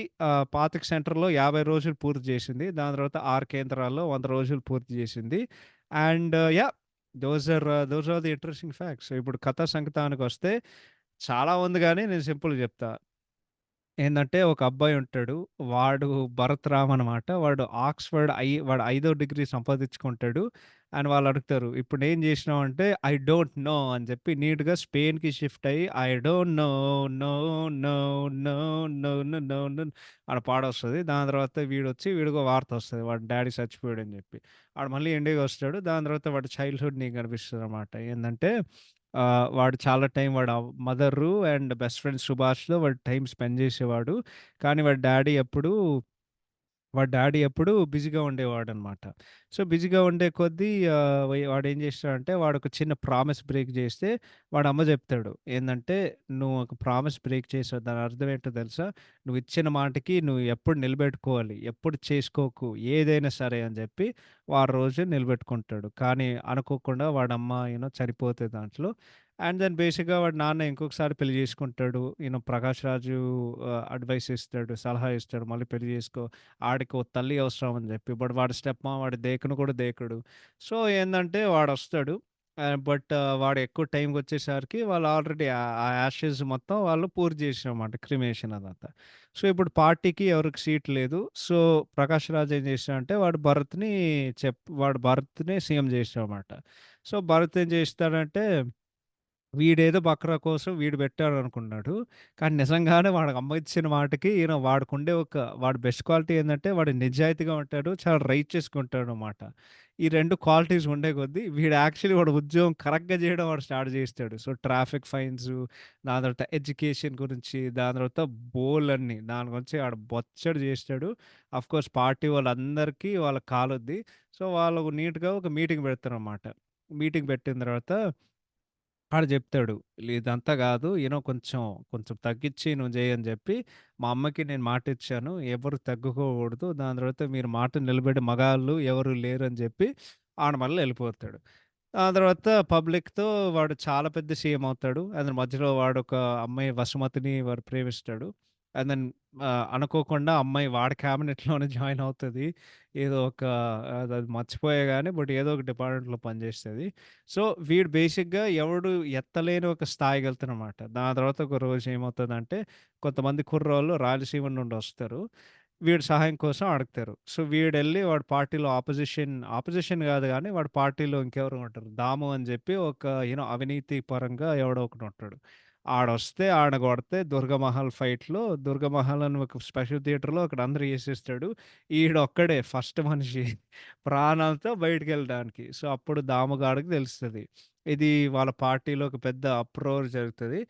25 సెంటర్‌లో 50 రోజులు పూర్తి చేసింది. దాని తర్వాత 6 కేంద్రాల్లో 100 రోజులు పూర్తి చేసింది. And those are the interesting facts. ఇప్పుడు కథా సంగతానికొస్తే చాలా ఉంది గానీ నేను సింపుల్‌గా చెప్తా. ఏందంటే ఒక అబ్బాయి ఉంటాడు. వాడు భరత్ రామ్ అనమాట. వాడు ఐదో డిగ్రీ సంపాదించుకుంటాడు. అండ్ వాళ్ళు అడుగుతారు, "ఇప్పుడేం జేసినావు?" అంటే, "ఐ డోంట్ నో" అని జెప్పి నీట్‌గా స్పెయిన్‌కి షిఫ్ట్ అయ్యి, "I don't know, no, no, no, no, no, no, no" ఆడ పాటొస్తది. దాని తర్వాత వీడికో వార్తొస్తది. వాడి డ్యాడీ చచ్చిపోయాడని జెప్పి. ఆడు మళ్ళీ ఇండియాకొస్తాడు. దాని తర్వాత వాడి చైల్డ్‌హుడ్ నీకు కనిపిస్తదనమాట. ఏందంటే వాడు చాలా టైం వాడు మదరు అండ్ బెస్ట్ ఫ్రెండ్ సుభాష్‌తో వాడు టైమ్ స్పెండ్ చేసేవాడు. కానీ వాడి డ్యాడీ ఎప్పుడూ బిజీగా ఉండేవాడనమాట. సో, బిజీగా ఉండే కొద్దీ వాడేం చేస్తాడంటే, వాడొక చిన్న ప్రామిస్ బ్రేక్ చేస్తే, వాడమ్మ చెప్తాడు. ఏందంటే, "నువ్వు ఒక ప్రామిస్ బ్రేక్ చేసావు. దాని అర్థం ఏంటో తెలుసా? నువ్విచ్చిన మాటకి నువ్వు ఎప్పుడు నిలబెట్టుకోవాలి. ఎప్పుడు చేసుకోకు. ఏదైనా సరే" అని చెప్పి, వారం రోజులు నిలబెట్టుకుంటాడు. కానీ అనుకోకుండా వాడమ్మ చనిపోతది దాంట్లో. అండ్ దెన్ బేసిక్‌గా వాడి నాన్న ఇంకొకసారి పెళ్లి చేసుకుంటాడు. 'ప్రకాష్ రాజు' అడ్వైస్ ఇస్తాడు, సలహా ఇస్తాడు. "మళ్ళీ పెళ్లి చేసుకో." ఆడికో తల్లి అవసరం అని జెప్పి. బట్ వాడి స్టెప్ మామ వాడు దేకను కూడా దేకడు. సో, ఏందంటే వాడొస్తాడు. బట్ వాడు ఎక్కువ టైంకొచ్చేసరికి వాళ్ళు ఆల్రెడీ ఆ యాషెస్ మొత్తం వాళ్ళు పూర్తి చేసారన్నమాట. క్రిమేషన్ అదంతా. సో, ఇప్పుడు పార్టీకి ఎవరికి సీట్ లేదు. సో, ప్రకాష్ రాజ్ ఏం చేసాడంటే వాడు భరత్‌ని సీఎం చేసాడన్నమాట. సో, భరత్ ఏం చేస్తాడంటే వీడేదో బక్రా కోసం వీడు పెట్టాడనుకున్నాడు. కానీ నిజంగానే వాడి అమ్మ ఇచ్చిన మాటకి వాడి బెస్ట్ క్వాలిటీ ఏందంటే వాడు నిజాయితీగా ఉంటాడు. చాలా రైచియస్‌గా ఉంటాడనమాట. ఈ 2 క్వాలిటీస్ ఉండే కొద్దీ వాడి ఉద్యోగం కరెక్ట్‌గా చేయడం వాడు స్టార్ట్ చేస్తాడు. సో, ట్రాఫిక్ ఫైన్సు, దాని తర్వాత ఎడ్యుకేషన్ గురించి, దాని తర్వాత బోలెడన్ని దాని గురించి ఆడు బొచ్చడు చేస్తాడు. ఆఫ్‌కోర్స్ పార్టీ వాళ్ళందరికీ వాళ్ళకి కాలుద్ది. సో, వాళ్ళు నీట్‌గా ఒక మీటింగ్ పెడతారనమాట. మీటింగ్ పెట్టిన తర్వాత ఆడు జెప్తాడు. ఇదంతా గాదు. కొంచెం తగ్గిచ్చి నువ్వు జెయ్యి అని జెప్పి, మా అమ్మకి నేను మాటిచ్చాను. ఎవరు తగ్గుకోకూడదు. దాని తర్వాత మీరు మాట నిలబెట్టే మగాళ్ళు ఎవరు లేరని జెప్పి, ఆడు మళ్ళీ ఎళ్ళిపోతాడు. ఆ తర్వాత పబ్లిక్‌తో వాడు చాలా పెద్ద సీఎం అవుతాడు. అండ్ మధ్యలో వాడొక అమ్మాయి వసుమతిని వాడు ప్రేమిస్తాడు. అండ్ దెన్ అనుకోకుండా అమ్మాయి వాడి క్యాబినెట్‌లోనే జాయిన్ అవుతది. ఏదో ఒక అదది మర్చిపోయా గానీ బట్ ఏదో ఒక డిపార్ట్‌మెంట్‌లో పనిజేస్తది. సో, వీడు బేసిక్‌గా ఎవడు ఎత్తలేని ఒక స్థాయికెళ్తాడనమాట. దాని తర్వాత ఒక రోజు ఏమవుతదంటే, కొంతమంది కుర్రోళ్ళు రాయలసీమ నుండొస్తారు. వీడి సహాయం కోసం అడుగుతారు. సో, వాడి పార్టీలో అపోజిషన్ గాదు గానీ, వాడి పార్టీలో ఇంకెవరో ఉంటారు. దాము అని జెప్పి ఒక అవినీతి పరంగా ఎవడో ఒకడుంటాడు. ఆడిని గొడితే 'దుర్గమహల్' ఫైట్‌లో 'దుర్గమహల్' అని ఒక స్పెషల్ థియేటర్‌లో అక్కడ అందరూ యేసేస్తాడు. ఈడొక్కడే ఫస్ట్ మనిషి ప్రాణాలతో బయటికెళ్ళడానికి. సో, అప్పుడు దాముగాడికి తెలుస్తది. ఇది వాళ్ళ పార్టీలో ఒక పెద్ద అప్రోర్ జరుగుతది.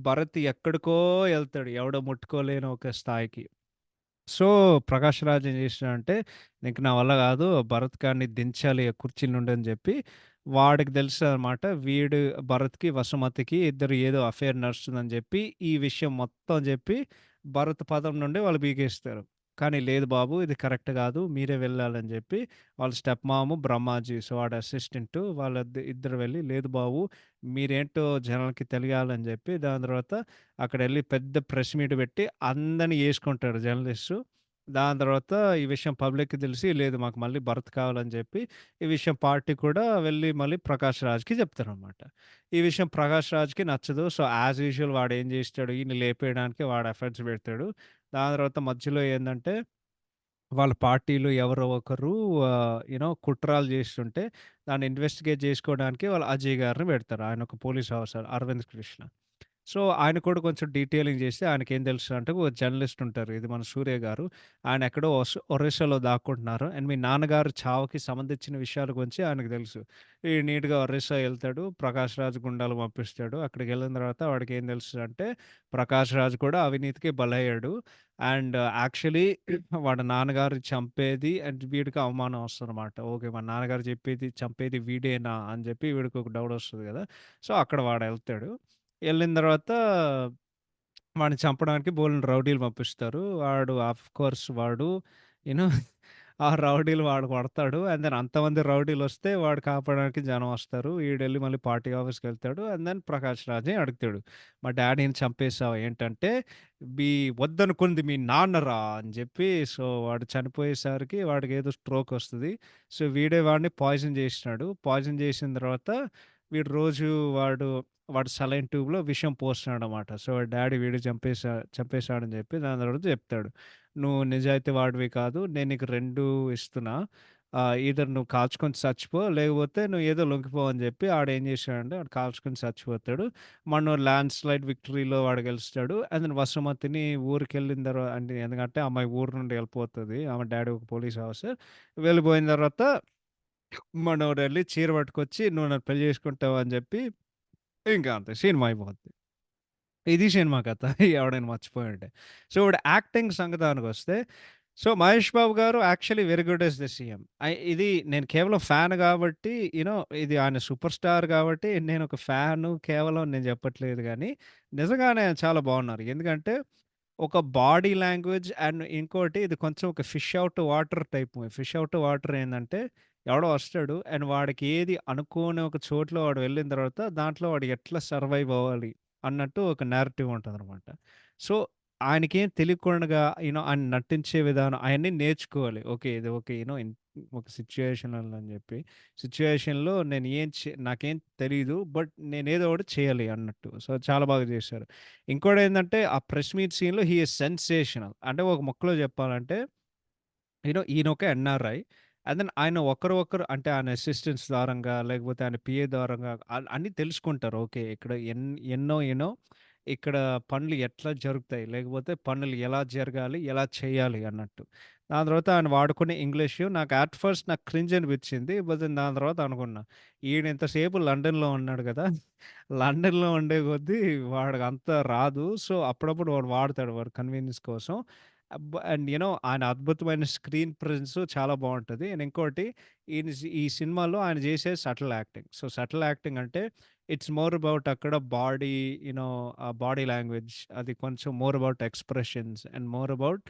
భరత్ ఎక్కడికో ఎళ్తాడు. ఎవడు ముట్టుకోలేని ఒక స్థాయికి. సో, 'ప్రకాష్ రాజ్' ఏం చేసినాడంటే, ఇంక నా వల్ల గాదు భరత్ గాడిని దించాలి ఆ కుర్చీ నుండి అని జెప్పి, వాడికి తెలుసనమాట. భరత్‌కి, వసుమతికి ఇద్దరు ఏదో అఫైర్ నడుస్తుందని జెప్పి, ఈ విషయం మొత్తం జెప్పి, భరత్ పదం నుండి వాళ్ళు పీకేస్తారు. కానీ లేదు బాబు ఇది కరెక్ట్ గాదు. మీరే వెళ్ళాలని జెప్పి, వాళ్ళ స్టెప్ మాము బ్రహ్మాజీ. సో, వాడి అసిస్టెంటు ఇద్దరు వెళ్లి, లేదు బాబు మీరేంటో జనాలకి తెలియాలని జెప్పి, దాని తర్వాత అక్కడెళ్ళి పెద్ద ప్రెస్ మీట్ పెట్టి అందరిని యేసుకుంటాడు జర్నలిస్టు. దాని తర్వాత ఈ విషయం పబ్లిక్‌కి తెలిసి, లేదు మాకు మళ్ళీ భరత్ కావాలని చెప్పి, ఈ విషయం పార్టీ కూడా వెళ్లి మళ్ళీ ప్రకాష్ రాజ్‌కి చెప్తారనమాట. ఈ విషయం ప్రకాష్ రాజ్‌కి నచ్చదు. సో, యాస్ యూజువల్ వాడేం చేస్తాడు, ఈయన్ని లేపేయడానికి వాడు ఎఫర్ట్స్ పెడతాడు. దాని తర్వాత మధ్యలో ఏందంటే, వాళ్ళ పార్టీలో ఎవరో ఒకరు కుట్రలు చేస్తుంటే, దాన్ని ఇన్వెస్టిగేట్ చేసుకోవడానికి వాళ్ళు అజయ్ గారిని పెడతారు. ఆయన ఒక police officer 'Aravind Krishna.' So, ఆయన కూడా కొంచెం డీటెయిలింగ్ చేస్తే ఆయనకేం తెలుస్తదంటే ఒక జర్నలిస్ట్ ఉంటారు. ఇది మన సూర్య గారు. ఆయన ఎక్కడో ఒరిస్సాలో దాక్కుంటున్నారు. అండ్ మీ నాన్నగారు చావుకి సంబంధించిన విషయాల గురించి ఆయనకు తెలుసు. నీట్‌గా ఒరిస్సా ఎళ్తాడు. ప్రకాష్ రాజ్ గుండాలు పంపిస్తాడు. అక్కడికెళ్ళిన తర్వాత వాడికేం తెలుస్తదంటే ప్రకాష్ రాజ్ కూడా అవినీతికి బలయ్యాడు. అండ్ యాక్చువల్లీ వాళ్ళ నాన్నగారు చంపేది అండ్ వీడికి అవమానం వస్తదనమాట. ఓకే. మా నాన్నగారు చంపేది వీడేనా అని చెప్పి వీడికి ఒక డౌట్ వస్తది కదా! సో, అక్కడ వాడెళ్తాడు. ఎళ్ళిన తర్వాత వాడిని చంపడానికి బోలెడన్ని రౌడీలు పంపిస్తారు. వాడు యూ నో ఆ రౌడీలు వాడు కొడతాడు. అండ్ దెన్ అంతమంది రౌడీలొస్తే వాడు కాపాడడానికి జనం వస్తారు. ఈడెళ్ళి మళ్ళీ పార్టీ ఆఫీస్‌కెళ్తాడు. అండ్ దెన్ ప్రకాష్ రాజ్‌ని అడుగుతాడు. మా డ్యాడీని చంపేసావు ఏంటంటే, మీ వద్దనుకుంది మీ నాన్నరా అని జెప్పి సో, వాడు చనిపోయేసరికి వాడికేదో స్ట్రోకొస్తది. సో, వీడే వాడిని పాయిజన్ జేసినాడు. పాయిజన్ జేసిన తర్వాత వీడు రోజు వాడు వాడు సెలైన్ ట్యూబ్‌లో విషం పోస్తున్నాడనమాట. సో, వాడి డ్యాడీ చంపేసాడని జెప్పి దాని తర్వాత చెప్తాడు. "నువ్వు నిజాయితీ వాడివి కాదు. నేను నీకు 2 ఇస్తున్నా. ఈదర్ నువ్వు కాల్చుకొని సచ్చిపో, లేకపోతే నువ్వు ఏదో లొంగిపో" అని జెప్పి ఆడేం జేశాడంటే ఆడు కాల్చుకొని చచ్చిపోతాడు. ల్యాండ్ స్లైడ్ విక్టరీలో వాడు గెలుస్తాడు. అండ్ దెన్ వసుమతిని ఊరికెళ్ళిన అంటే ఎందుకంటే ఆ అమ్మాయి ఊరు నుండి ఎళ్ళిపోతది. ఆమె డ్యాడీ ఒక పోలీస్ ఆఫీసర్. వెళ్ళిపోయిన తర్వాత మనోడెళ్ళి చీర పట్టుకొచ్చి, "నువ్వు నన్ను పెళ్లి చేసుకుంటావా?" అని జెప్పి ఇంకా అంతే సినిమా అయిపోద్ది. ఇది సినిమా కథ. ఎవడైనా మర్చిపోయుంటే. సో, ఇప్పుడు యాక్టింగ్ సంగతానికొస్తే, సో, 'మహేష్ బాబు' గారు actually very good as the CM. ఇది నేను కేవలం ఫ్యాన్ గాబట్టి, ఇది ఆయన సూపర్ స్టార్ గాబట్టి, నేనొక ఫ్యాను కేవలం నేను చెప్పట్లేదు గానీ, నిజంగానే చాలా బాగున్నారు. ఎందుకంటే ఒక బాడీ లాంగ్వేజ్ అండ్ ఇంకోటి ఇది కొంచెం ఒక fish out water type movie. Fish out water ఏందంటే, ఎవడో వస్తాడు అండ్ వాడికి ఏది అనుకోని ఒక చోట్ల వాడు వెళ్ళిన తర్వాత, దాంట్లో వాడు ఎట్లా సర్వైవ్ అవ్వాలి అన్నట్టు ఒక నేరేటివ్ ఉంటదనమాట. సో, ఆయనకేం తెలియకుండగా ఆయన నటించే విధానం అయన్నీ నేర్చుకోవాలి. ఓకే. ఇది ఓకే. ఒక సిట్యుయేషనల్ అని జెప్పి, సిట్యుయేషన్‌లో నేను నాకేం తెలీదు. బట్ నేనేదో ఒకటి చేయాలి అన్నట్టు. సో, చాలా బాగా చేశారు. ఇంకోటేందంటే, ఆ ప్రెస్ మీట్ సీన్‌లో హి ఈస్ సెన్సేషనల్. అంటే ఒక ముక్కలో చెప్పాలంటే, ఈయనొక ఎన్ఆర్ఐ. అండ్ దెన్ ఆయన ఒకరు అంటే ఆయన అసిస్టెంట్స్ ద్వారంగా, లేకపోతే ఆయన పిఏ ద్వారంగా అన్నీ తెలుసుకుంటారు. ఓకే. ఇక్కడ ఎన్నో ఇక్కడ పనులు ఎట్లా జరుగుతాయి, లేకపోతే పనులు ఎలా జరగాలి, ఎలా చేయాలి అన్నట్టు. దాని తర్వాత ఆయన వాడుకునే ఇంగ్లీషు అట్ ఫస్ట్ నాకు క్రింజ్ అనిపించింది. బట్ దెన్ దాని తర్వాత అనుకున్నా, ఈయన ఇంతసేపు లండన్‌లో ఉన్నాడు గదా! లండన్‌లో ఉండే కొద్దీ వాడికంత రాదు. సో, అప్పుడప్పుడు వాడు వాడతాడు వాడి కన్వీనియన్స్ కోసం. అండ్ ఆయన అద్భుతమైన స్క్రీన్ ప్రెజెన్స్ చాలా బావుంటది. అండ్ ఇంకోటి ఈ సినిమాలో ఆయన చేసే subtle acting. So, subtle acting అంటే ఇట్స్ మోర్ అబౌట్ అక్కడ బాడీ బాడీ లాంగ్వేజ్ అది కొంచెం more about expressions and more about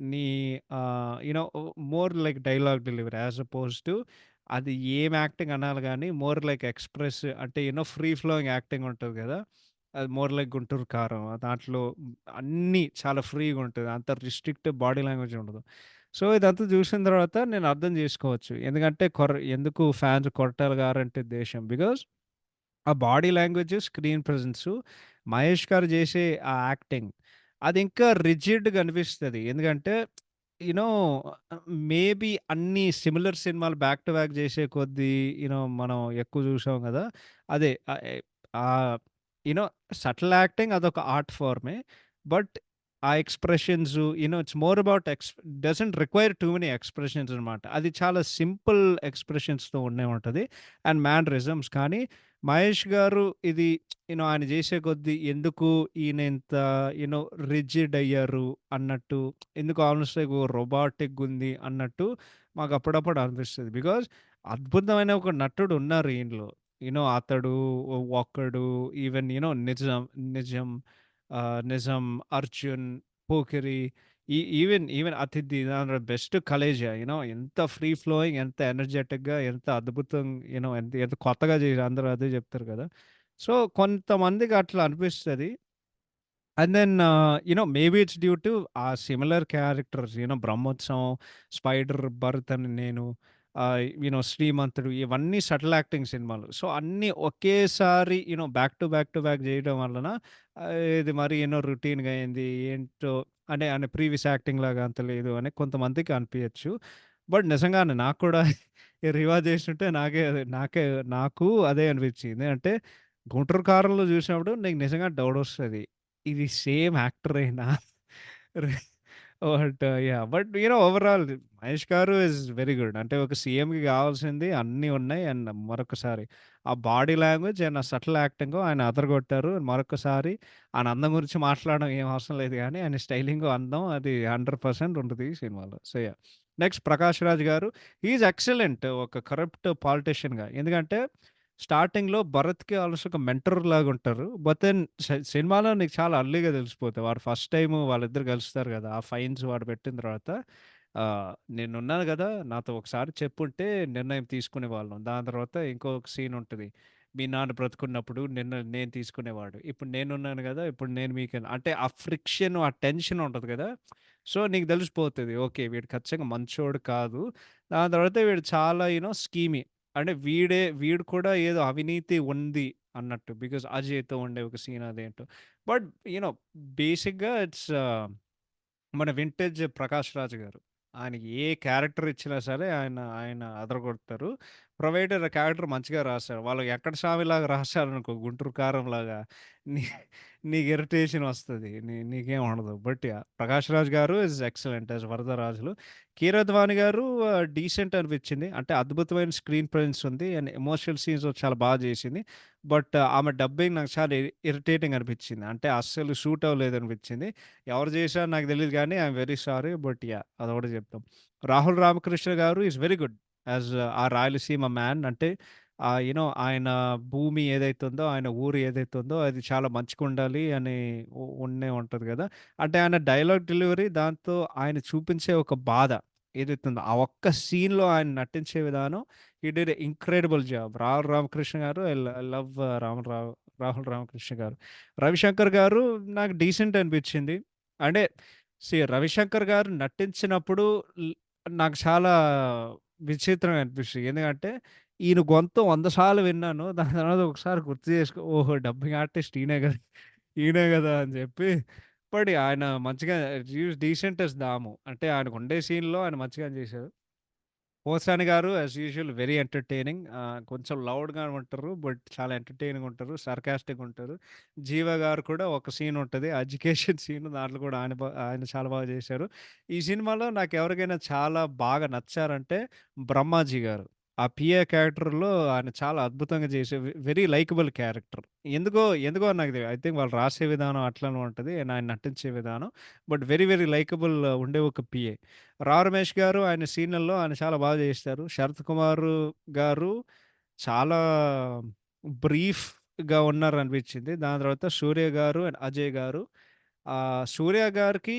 నీ more like dialogue delivery as opposed to అది ఏం యాక్టింగ్ అనాలి గానీ మోర్ లైక్ ఎక్స్‌ప్రెస్ అంటే ఫ్రీ ఫ్లోయింగ్ యాక్టింగ్ ఉంటది గదా! అది మోర్ లైక్ 'గుంటూరు కారం.' దాంట్లో అన్నీ చాలా ఫ్రీగుంటది. అంత రిస్ట్రిక్ట్ బాడీ లాంగ్వేజ్ ఉండదు. సో, ఇదంతా చూసిన తర్వాత నేను అర్థం చేసుకోవచ్చు. ఎందుకంటే ఎందుకు ఫాన్స్ కొరటాల గారంటే దేశం. బికాజ్ ఆ body language, screen presence, Mahesh గారు జేసే ఆ యాక్టింగ్ అది ఇంకా రిజిడ్‌గా అనిపిస్తది. ఎందుకంటే యూ నో మేబీ అన్ని సిమిలర్ సినిమాలు బ్యాక్ టు బ్యాక్ జేసే కొద్దీ మనం ఎక్కువ చూసాం గదా! అదే ఆహ్, యూ నో సటిల్ యాక్టింగ్ అదొక ఆర్ట్ ఫార్మే. బట్ ఆ expressions it's more about doesn't require too many expressions అనమాట. అది చాలా సింపుల్ ఎక్స్‌ప్రెషన్స్‌తో ఉంటది. అండ్ మేనరిజమ్స్ కానీ మహేష్ గారు ఇది ఆయన జేసే కొద్దీ ఎందుకు ఈయన ఇంత యూనో రిజిడ్ అయ్యారు అన్నట్టు, ఎందుకు ఆల్‌మోస్ట్ లైక్ రోబోటిక్‌గుంది అన్నట్టు మాకప్పుడప్పుడు అనిపిస్తది. బికాజ్ అద్భుతమైన ఒక నటుడు ఉన్నారు ఈయనలో. అతడు, ఒక్కడు ఈవెన్ 'నిజం', 'నిజం', 'అర్జున్', 'పోకిరి' ఈవెన్ 'అతిథి' దాంట్లో బెస్ట్ 'కలేజా' ఎంత ఫ్రీ ఫ్లోయింగ్, ఎంత ఎనర్జెటిక్‌గా, ఎంత అద్భుతం ఎంత ఎంత కొత్తగా అందరూ అదే జెప్తారు గదా! సో, కొంతమందికి అట్లా అనిపిస్తది. And then maybe it's due to ఆ similar characters 'Brahmotsavam', 'Spyder', 'Bharat Ane Nenu', 'శ్రీమంతుడు' ఇవన్నీ షటిల్ యాక్టింగ్ సినిమాలు. సో, అన్నీ ఒకేసారి back to back to back జేయడం వలన ఇది మరి రొటీన్‌గా అయింది. ఏంటో ఆయన ప్రీవియస్ యాక్టింగ్ లాగా అంత లేదు అని కొంతమందికి అనిపియచ్చు. బట్ నిజంగానే నాకు కూడా ఈ రివాజ్ జేస్తుంటే నాకు అదే అనిపించింది. అంటే 'గుంటూరు కారంలో' జూసినప్పుడు నీకు నిజంగా డౌటొస్తది. ఇది సేమ్ యాక్టరేనా? బట్ ఓవరాల్ మహేష్ గారు ఈస్ వెరీ గుడ్. అంటే ఒక సీఎంకి గావాల్సింది అన్నీ ఉన్నాయి. అండ్ మరొకసారి ఆ బాడీ లాంగ్వేజ్ అండ్ ఆ సటిల్ యాక్టింగు ఆయన అదరగొట్టారు. మరొకసారి ఆయన అందం గురించి మాట్లాడడం ఏం అవసరం లేదు గానీ, ఆయన స్టైలింగు, అందం అది 100% ఉంటది ఈ సినిమాలో. సో, నెక్స్ట్ 'ప్రకాష్ రాజ్' గారు హి ఈజ్ ఎక్సలెంట్ ఒక కరప్ట్ పాలిటీషియన్‌గా. ఎందుకంటే స్టార్టింగ్‌లో భరత్‌కి ఆల్‌మోస్ట్ ఒక మెంటర్ లాగుంటారు. బట్ దెన్ సినిమాలో నీకు చాలా అర్లీగా తెలిసిపోతాయి. వాడు ఫస్ట్ టైము వాళ్ళిద్దరు కలుస్తారు గదా! ఆ ఫైన్స్ వాడు పెట్టిన తర్వాత నేనున్నాను గదా! నాతో ఒకసారి చెప్పుంటే నిర్ణయం తీసుకునేవాళ్ళం. దాని తర్వాత ఇంకొక సీన్ ఉంటది. మీ నాన్న బ్రతికున్నప్పుడు నేను తీసుకునేవాడు. ఇప్పుడు నేనున్నాను గదా! ఇప్పుడు నేను అంటే ఆ ఫ్రిక్షన్, ఆ టెన్షన్ ఉంటది గదా! సో, నీకు తెలిసిపోతది. ఓకే. వీడు ఖచ్చితంగా మంచోడు కాదు. దాని తర్వాత వీడు చాలా స్కీమీ. అంటే వీడు కూడా ఏదో అవినీతి ఉంది అన్నట్టు. బికాజ్ అజయ్‌తో ఉండే ఒక సీన్ అదేంటో. బట్ యూ నో బేసిక్‌గా మన వింటేజ్ 'ప్రకాష్ రాజ్' గారు. ఆయన ఏ క్యారెక్టర్ ఇచ్చినా సరే ఆయన ఆయన అదరగొడతారు. ప్రొవైడర్ క్యారెక్టర్ మంచిగా రాశారు. వాళ్ళు ఎక్కడ స్వామిలాగా రాశారనుకో 'గుంటూరు కారంలాగా' నీ నీకు ఇరిటేషన్ వస్తది. నీకేం ఉండదు. But yeah! 'ప్రకాష్ రాజ్' గారు is excellent as Varadarajulu. 'Keeravani' గారు డీసెంట్ అనిపించింది. అంటే అద్భుతమైన స్క్రీన్ ప్రెజెన్స్ ఉంది. అండ్ ఎమోషనల్ సీన్స్ చాలా బాగా చేసింది. బట్ ఆమె డబ్బింగ్ నాకు చాలా ఇరిటేటింగ్ అనిపించింది. అంటే అస్సలు సూట్ అవ్వలేదనిపించింది. ఎవరు చేశారో నాకు తెలీదు గానీ I'm very sorry. But yeah! అదొకటి చెప్తాం. 'రాహుల్ రామకృష్ణ' గారు ఈస్ వెరీ గుడ్. యాజ్ ఆ రాయలసీమ మ్యాన్ అంటే ఆయన భూమి ఏదైతే ఉందో, ఆయన ఊరు ఏదైతే ఉందో అది చాలా మంచిగుండాలి అని ఉండే ఉంటది గదా! అంటే ఆయన డైలాగ్ డెలివరీ దాంతో ఆయన చూపించే ఒక బాధ ఏదైతే ఉందో, ఆ ఒక్క సీన్‌లో ఆయన నటించే విధానం హి did a incredible job. Rahul Ramakrishna గారు ఐ లవ్ రాహుల్ రామకృష్ణ గారు. రవిశంకర్ గారు నాకు డీసెంట్ అనిపించింది. అంటే రవిశంకర్ గారు నటించినప్పుడు ల్ నాకు చాలా విచిత్రంగా అనిపిస్తది. ఎందుకంటే ఈయన గొంతు 100 సార్లు విన్నాను. దాని తర్వాత ఒకసారి గుర్తు చేసుకో ఓహో! డబ్బింగ్ ఆర్టిస్ట్ ఈయనే గదా! ఈయనే గదా! అని జెప్పి బట్ ఆయన మంచిగా డీసెంట్ యాస్ దాము. అంటే ఆయనకుండే సీన్‌లో ఆయన మంచిగానే జేశారు. పోసాని గారు యాస్ యూజువల్ వెరీ ఎంటర్‌టైనింగ్. కొంచెం లౌడ్‌గా ఉంటారు. బట్ చాలా ఎంటర్‌టైనింగ్ ఉంటారు. సర్కాస్టిక్‌గా ఉంటారు. జీవ గారు కూడా ఒక సీన్ ఉంటది. ఎడ్యుకేషన్ సీన్ దాంట్లో కూడా ఆయన చాలా బాగా చేశారు. ఈ సినిమాలో నాకెవరికైనా చాలా బాగా నచ్చారంటే బ్రహ్మాజీ గారు. ఆ పిఏ క్యారెక్టర్‌లో ఆయన చాలా అద్భుతంగా చేసే వెరీ లైకబుల్ క్యారెక్టర్. ఎందుకో నాకు ఐ థింక్ వాళ్ళు రాసే విధానం అట్లనే ఉంటది. అండ్ ఆయన నటించే విధానం. బట్ వెరీ వెరీ లైకబుల్ ఉండే ఒక పిఏ. 'రా రమేష్' గారు ఆయన సీన్‌లలో ఆయన చాలా బాగా చేస్తారు. 'శరత్ కుమార్' గారు చాలా బ్రీఫ్‌గా ఉన్నారనిపించింది. దాని తర్వాత 'సూర్య' గారు అండ్ 'అజయ్' గారు. 'సూర్య' గారికి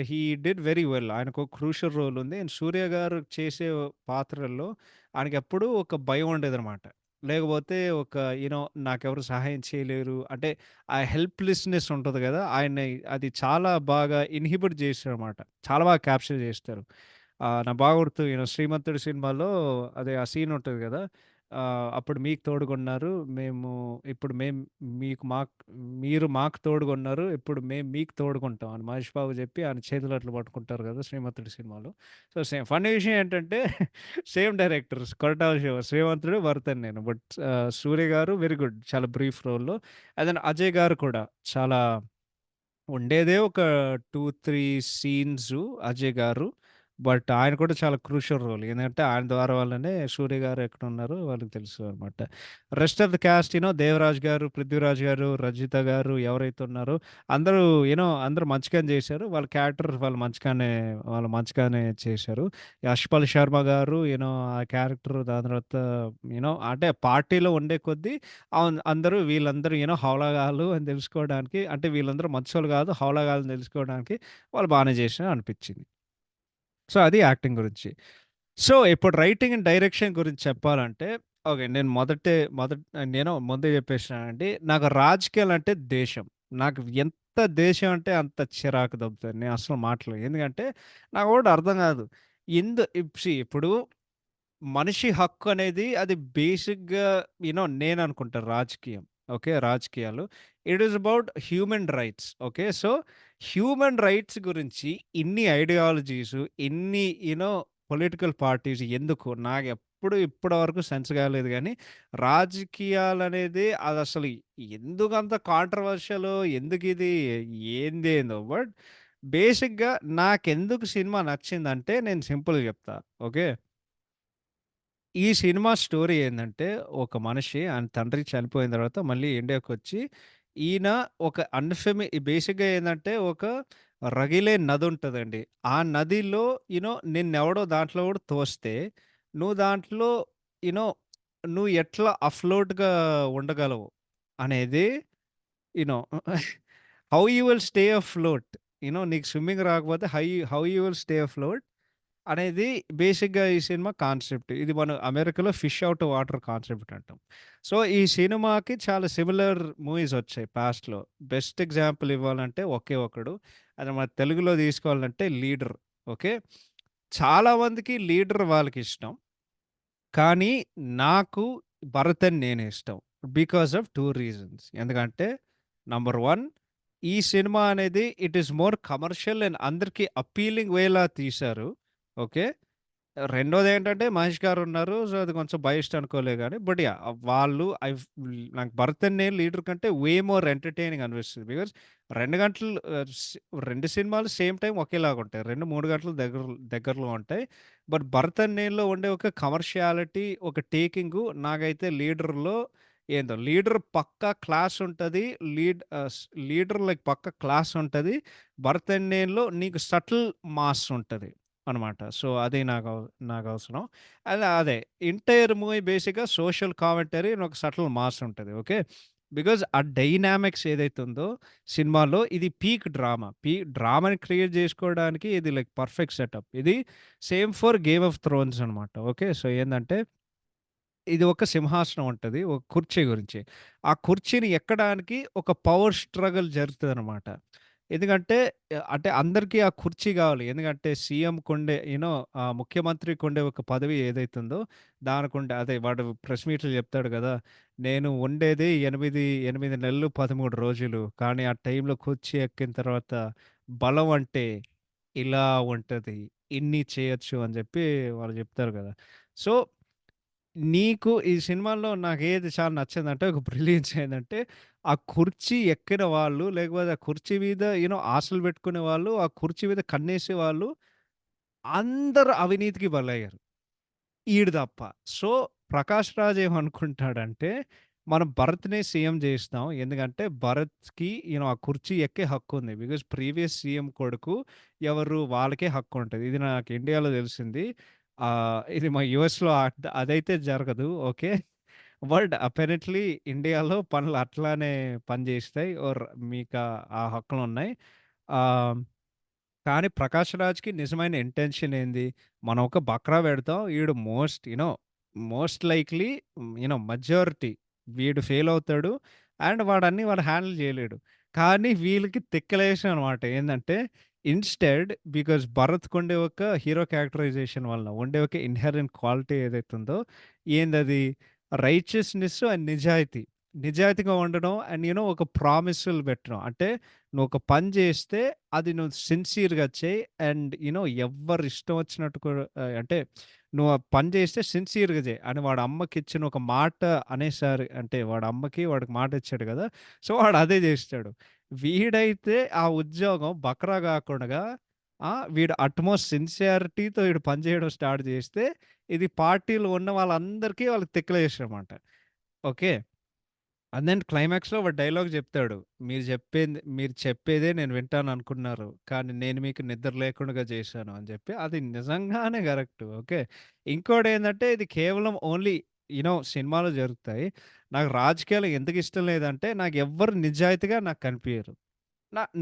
హి డిడ్ వెరీ వెల్. ఆయనకు క్రూషియల్ రోల్ ఉంది. అండ్ 'సూర్య' గారు చేసే పాత్రల్లో ఆయనకెప్పుడూ ఒక భయం ఉండేదనమాట. లేకపోతే ఒక నాకెవరు సహాయం చేయలేరు. అంటే ఆ హెల్ప్‌లెస్‌నెస్ ఉంటది గదా! ఆయన్ని అది చాలా బాగా ఇన్‌హిబిట్ చేసారనమాట. చాలా బాగా క్యాప్చర్ చేస్తారు. నాకు బాగా గుర్తు 'శ్రీమంతుడు' సినిమాలో అదే ఆ సీన్ ఉంటది గదా! అప్పుడు మీకు తోడుగున్నారు. మేము ఇప్పుడు మేము మీకు మాకు మీరు మాకు తోడుగున్నారు. ఇప్పుడు మేము మీకు తోడుగుంటాం అని మహేష్ బాబు చెప్పి ఆయన చేతులు అట్లా పట్టుకుంటారు కదా! 'శ్రీమంతుడు' సినిమాలో. సో, ఫన్నీ విషయం ఏంటంటే సేమ్ డైరెక్టర్స్ కొరటాల శివ. 'శ్రీమంతుడు', 'భరతన్' నేను. బట్ 'సూర్య' గారు వెరీ గుడ్. చాలా బ్రీఫ్ రోల్‌లో. అండ్ దెన్ 'అజయ్' గారు కూడా చాలా ఉండేదే ఒక 2, 3 సీన్సు 'అజయ్' గారు. బట్ ఆయన కూడా చాలా క్రూషియల్ రోల్. ఎందుకంటే ఆయన ద్వారా వల్లనే 'సూర్య' గారు ఎక్కడున్నారో వాళ్ళకి తెలుసు అనమాట. Rest of the cast 'Devaraj' గారు, 'పృథ్వీరాజ్' గారు, 'రజిత' గారు ఎవరైతే ఉన్నారో అందరూ అందరూ మంచిగానే చేశారు. వాళ్ళ క్యారెక్టర్ వాళ్ళు మంచిగానే చేశారు. 'యష్‌పాల్ శర్మ' గారు ఆ క్యారెక్టర్ దాని తర్వాత అంటే పార్టీలో ఉండే కొద్దీ అవును. వీళ్ళందరూ హౌలగాళ్ళు అని తెలుసుకోవడానికి అంటే వీళ్ళందరూ మంచోళ్ళు గాదు. హౌలగాళ్ళని తెలుసుకోవడానికి వాళ్ళు బానే చేశారు అనిపిచ్చింది. సో, అది యాక్టింగ్ గురించి. సో, ఇప్పుడు రైటింగ్ అండ్ డైరెక్షన్ గురించి చెప్పాలంటే ఓకే. నేను ముందే చెప్పేసినానండి. నాకు రాజకీయాలంటే దేశం. నాకు ఎంత దేశం అంటే అంత చిరాకు దెబ్బతది. నేను అస్సలు మాటలు ఎందుకంటే నాకొకటి అర్థం గాదు. ఇప్పుడు మనిషి హక్కు అనేది అది బేసిక్‌గా నేననుకుంటా రాజకీయం. ఓకే. రాజకీయాలు. It is about human rights. Okay. So, human rights గురించి ఇన్ని ఐడియాలజీస్, ఇన్ని పొలిటికల్ పార్టీస్ ఎందుకు? నాకెప్పుడు ఇప్పటి వరకు సెన్స్ కాలేదు గానీ, రాజకీయాలనేది అదసలు ఎందుకంత కాంట్రోవర్షియలో? ఎందుకిది? ఏందేందో. బట్ బేసిక్‌గా నాకెందుకు సినిమా నచ్చిందంటే నేను సింపుల్‌గా చెప్తా. ఓకే. ఈ సినిమా స్టోరీ ఏందంటే, ఒక మనిషి ఆయన తండ్రి చనిపోయిన తర్వాత మళ్ళీ ఇండియాకొచ్చి, ఈయన ఒక బేసిక్‌గా ఏందంటే, ఒక రగిలే నదుంటదండి. ఆ నదిలో నిన్నెవడో దాంట్లో కూడా తోస్తే, నువ్వు దాంట్లో యూ నో నువ్వు ఎట్లా అఫ్‌లోట్‌గా ఉండగలవు అనేది you know how you will stay అఫ్‌లోట్. నీకు స్విమ్మింగ్ రాకపోతే హౌ యూ విల్ స్టే అఫ్‌లోట్ అనేది బేసిక్‌గా ఈ సినిమా కాన్సెప్ట్. ఇది మన అమెరికాలో ఫిష్ ఔట్ వాటర్ కాన్సెప్ట్ అంటాం. సో, ఈ సినిమాకి చాలా సిమిలర్ మూవీస్ వచ్చాయి పాస్ట్‌లో. బెస్ట్ ఎగ్జాంపుల్ ఇవ్వాలంటే ఒకే ఒకడు. అది మన తెలుగులో తీసుకోవాలంటే 'లీడర్'. ఓకే. చాలా మందికి 'లీడర్' వాళ్ళకిష్టం. కానీ నాకు 'భరత్' అని నేనే ఇష్టం. Because of 2 reasons. ఎందుకంటే నంబర్ 1 ఈ సినిమా అనేది it is more commercial and అందరికి అప్పీలింగ్ వేలా తీశారు. ఓకే. రెండోదేంటంటే 'మహేష్' గారున్నారు. సో, అది కొంచెం బయాస్డ్ అనుకోలే గాని, బట్ యాహ్! వాళ్ళు నాకు 'భరత్ అనే లీడర్' కంటే వే మోర్ ఎంటర్‌టైనింగ్ అనిపిస్తది. బికాజ్ 2 గంటలు 2 సినిమాలు సేమ్ టైమ్ ఒకేలాగుంటాయి. 2, 3 గంటలు దగ్గరలో ఉంటాయి. బట్ 'భరత్ అనే' ఉండే ఒక కమర్షియాలిటీ, ఒక టేకింగు నాకైతే 'లీడర్‌లో' ఏందో 'లీడర్' పక్కా క్లాస్ ఉంటది. లీడర్ లైక్ పక్కా క్లాస్ ఉంటది. 'భరత్ అన్నే'లో నీకు సటిల్ మాస్ ఉంటది. అనమాట. సో, అది నాకవసరం. అదే ఎంటైర్ మూవీ బేసిక్‌గా సోషల్ కామెంటరీ అండ్ ఒక సటిల్ మాస్ ఉంటది. ఓకే. బికాజ్ ఆ డైనామిక్స్ ఏదైతే ఉందో సినిమాలో ఇది పీక్ డ్రామా. డ్రామాని క్రియేట్ జేసుకోవడానికి ఇది లైక్ పర్ఫెక్ట్ సెటప్. ఇది same for 'game of Thrones' అనమాట. ఓకే. సో, ఏందంటే ఇది ఒక సింహాసనం ఉంటది. ఒక కుర్చీ గురించి. ఆ కుర్చీని ఎక్కడానికి ఒక పవర్ స్ట్రగల్ జరుగుతదనమాట. ఎందుకంటే అంటే అందరికీ ఆ కుర్చీ గావాలి. ఎందుకంటే సీఎంకుండే ముఖ్యమంత్రికుండే ఒక పదవి ఏదైతుందో దానికుండే అదే వాడు ప్రెస్ మీట్‌లో చెప్తాడు గదా! నేను ఉండేది 8 నెలలు, 13 రోజులు. కానీ ఆ టైంలో కుర్చీ ఎక్కిన తర్వాత బలం అంటే ఇలా ఉంటది. ఇన్ని చేయొచ్చు అని జెప్పి వాళ్ళు జెప్తారు గదా! సో నీకు ఈ సినిమాలో నాకేది చాలా నచ్చిందంటే, ఒక బ్రిలియన్స్ ఏందంటే, ఆ కుర్చీ ఎక్కిన వాళ్ళు, లేకపోతే ఆ కుర్చీ మీద ఆశలు పెట్టుకునే వాళ్ళు, ఆ కుర్చీ మీద కన్నేసే వాళ్ళు అందరూ అవినీతికి బలయ్యారు. ఈడు తప్ప. సో, 'ప్రకాష్ రాజ్' ఏమనుకుంటాడంటే, మనం భరత్‌నే సీఎం జేస్తాం. ఎందుకంటే, భరత్‌కి ఆ కుర్చీ ఎక్కే హక్కుంది. బికాజ్ ప్రీవియస్ సీఎం కొడుకు ఎవరు వాళ్ళకే హక్కుంటది. ఇది నాకు ఇండియాలో తెలిసింది. ఇది మా యూఎస్‌లో అదైతే జరగదు. ఓకే. బట్ అపారెంట్‌లీ ఇండియాలో పనులు అట్లానే పనిజేస్తాయి. మీకా ఆ హక్కులున్నాయి. ఆహ్ కానీ 'ప్రకాష్ రాజ్‌కి' నిజమైన ఇంటెన్షన్ ఏంది? మనం ఒక బక్రా పెడతాం. ఈడు మోస్ట్ లైక్‌లీ మెజారిటీ వీడు ఫెయిల్ అవుతాడు. అండ్ వాడు హ్యాండిల్ చేయలేడు. కానీ వీళ్ళకి తిక్కలేషమనమాట. ఏందంటే బికాజ్ భరత్‌కుండే ఒక హీరో క్యారెక్టరైజేషన్ వలన ఉండే ఒక ఇన్‌హెరెంట్ క్వాలిటీ ఏదైతే ఉందో ఏందది? రైచియస్‌నెస్ అండ్ నిజాయితీ. నిజాయితీగా ఉండడం అండ్ ఒక ప్రామిసులు పెట్టడం. అంటే నువ్వొక పని జేస్తే అది నువ్వు సిన్సియర్‌గా చెయి. అండ్ ఎవ్వరు ఇష్టం వచ్చినట్టు కూడా అంటే నువ్వు ఆ పని జేస్తే సిన్సియర్‌గా జెయి. అని వాడి అమ్మకిచ్చిన ఒక మాట అనేసారి అంటే వాడి అమ్మకి వాడికి మాట ఇచ్చాడు గదా! సో, వాడు అదే జేస్తాడు. వీడైతే ఆ ఉద్యోగం బకరా గాకుండగా వీడు అట్‌మోస్ట్ సిన్సియారిటీతో వీడు పని జేయడం స్టార్ట్ జేస్తే ఇది పార్టీలో ఉన్న వాళ్ళందరికీ వాళ్ళకి తిక్కలేసేమాట. ఓకే. అండ్ దెన్ క్లైమాక్స్‌లో ఒక డైలాగ్ జెప్తాడు. మీరు చెప్పేదే నేను వింటాననుకున్నారు. కానీ నేను మీకు నిద్ర లేకుండగా జేశాను అని జెప్పి. అది నిజంగానే కరెక్ట్. ఓకే. ఇంకోటేందంటే ఇది కేవలం ఓన్లీ సినిమాలో జరుగుతాయి. నాకు రాజకీయాలు ఎందుకిష్టం లేదంటే నాకెవ్వరు నిజాయితీగా నాకు కనిపియరు.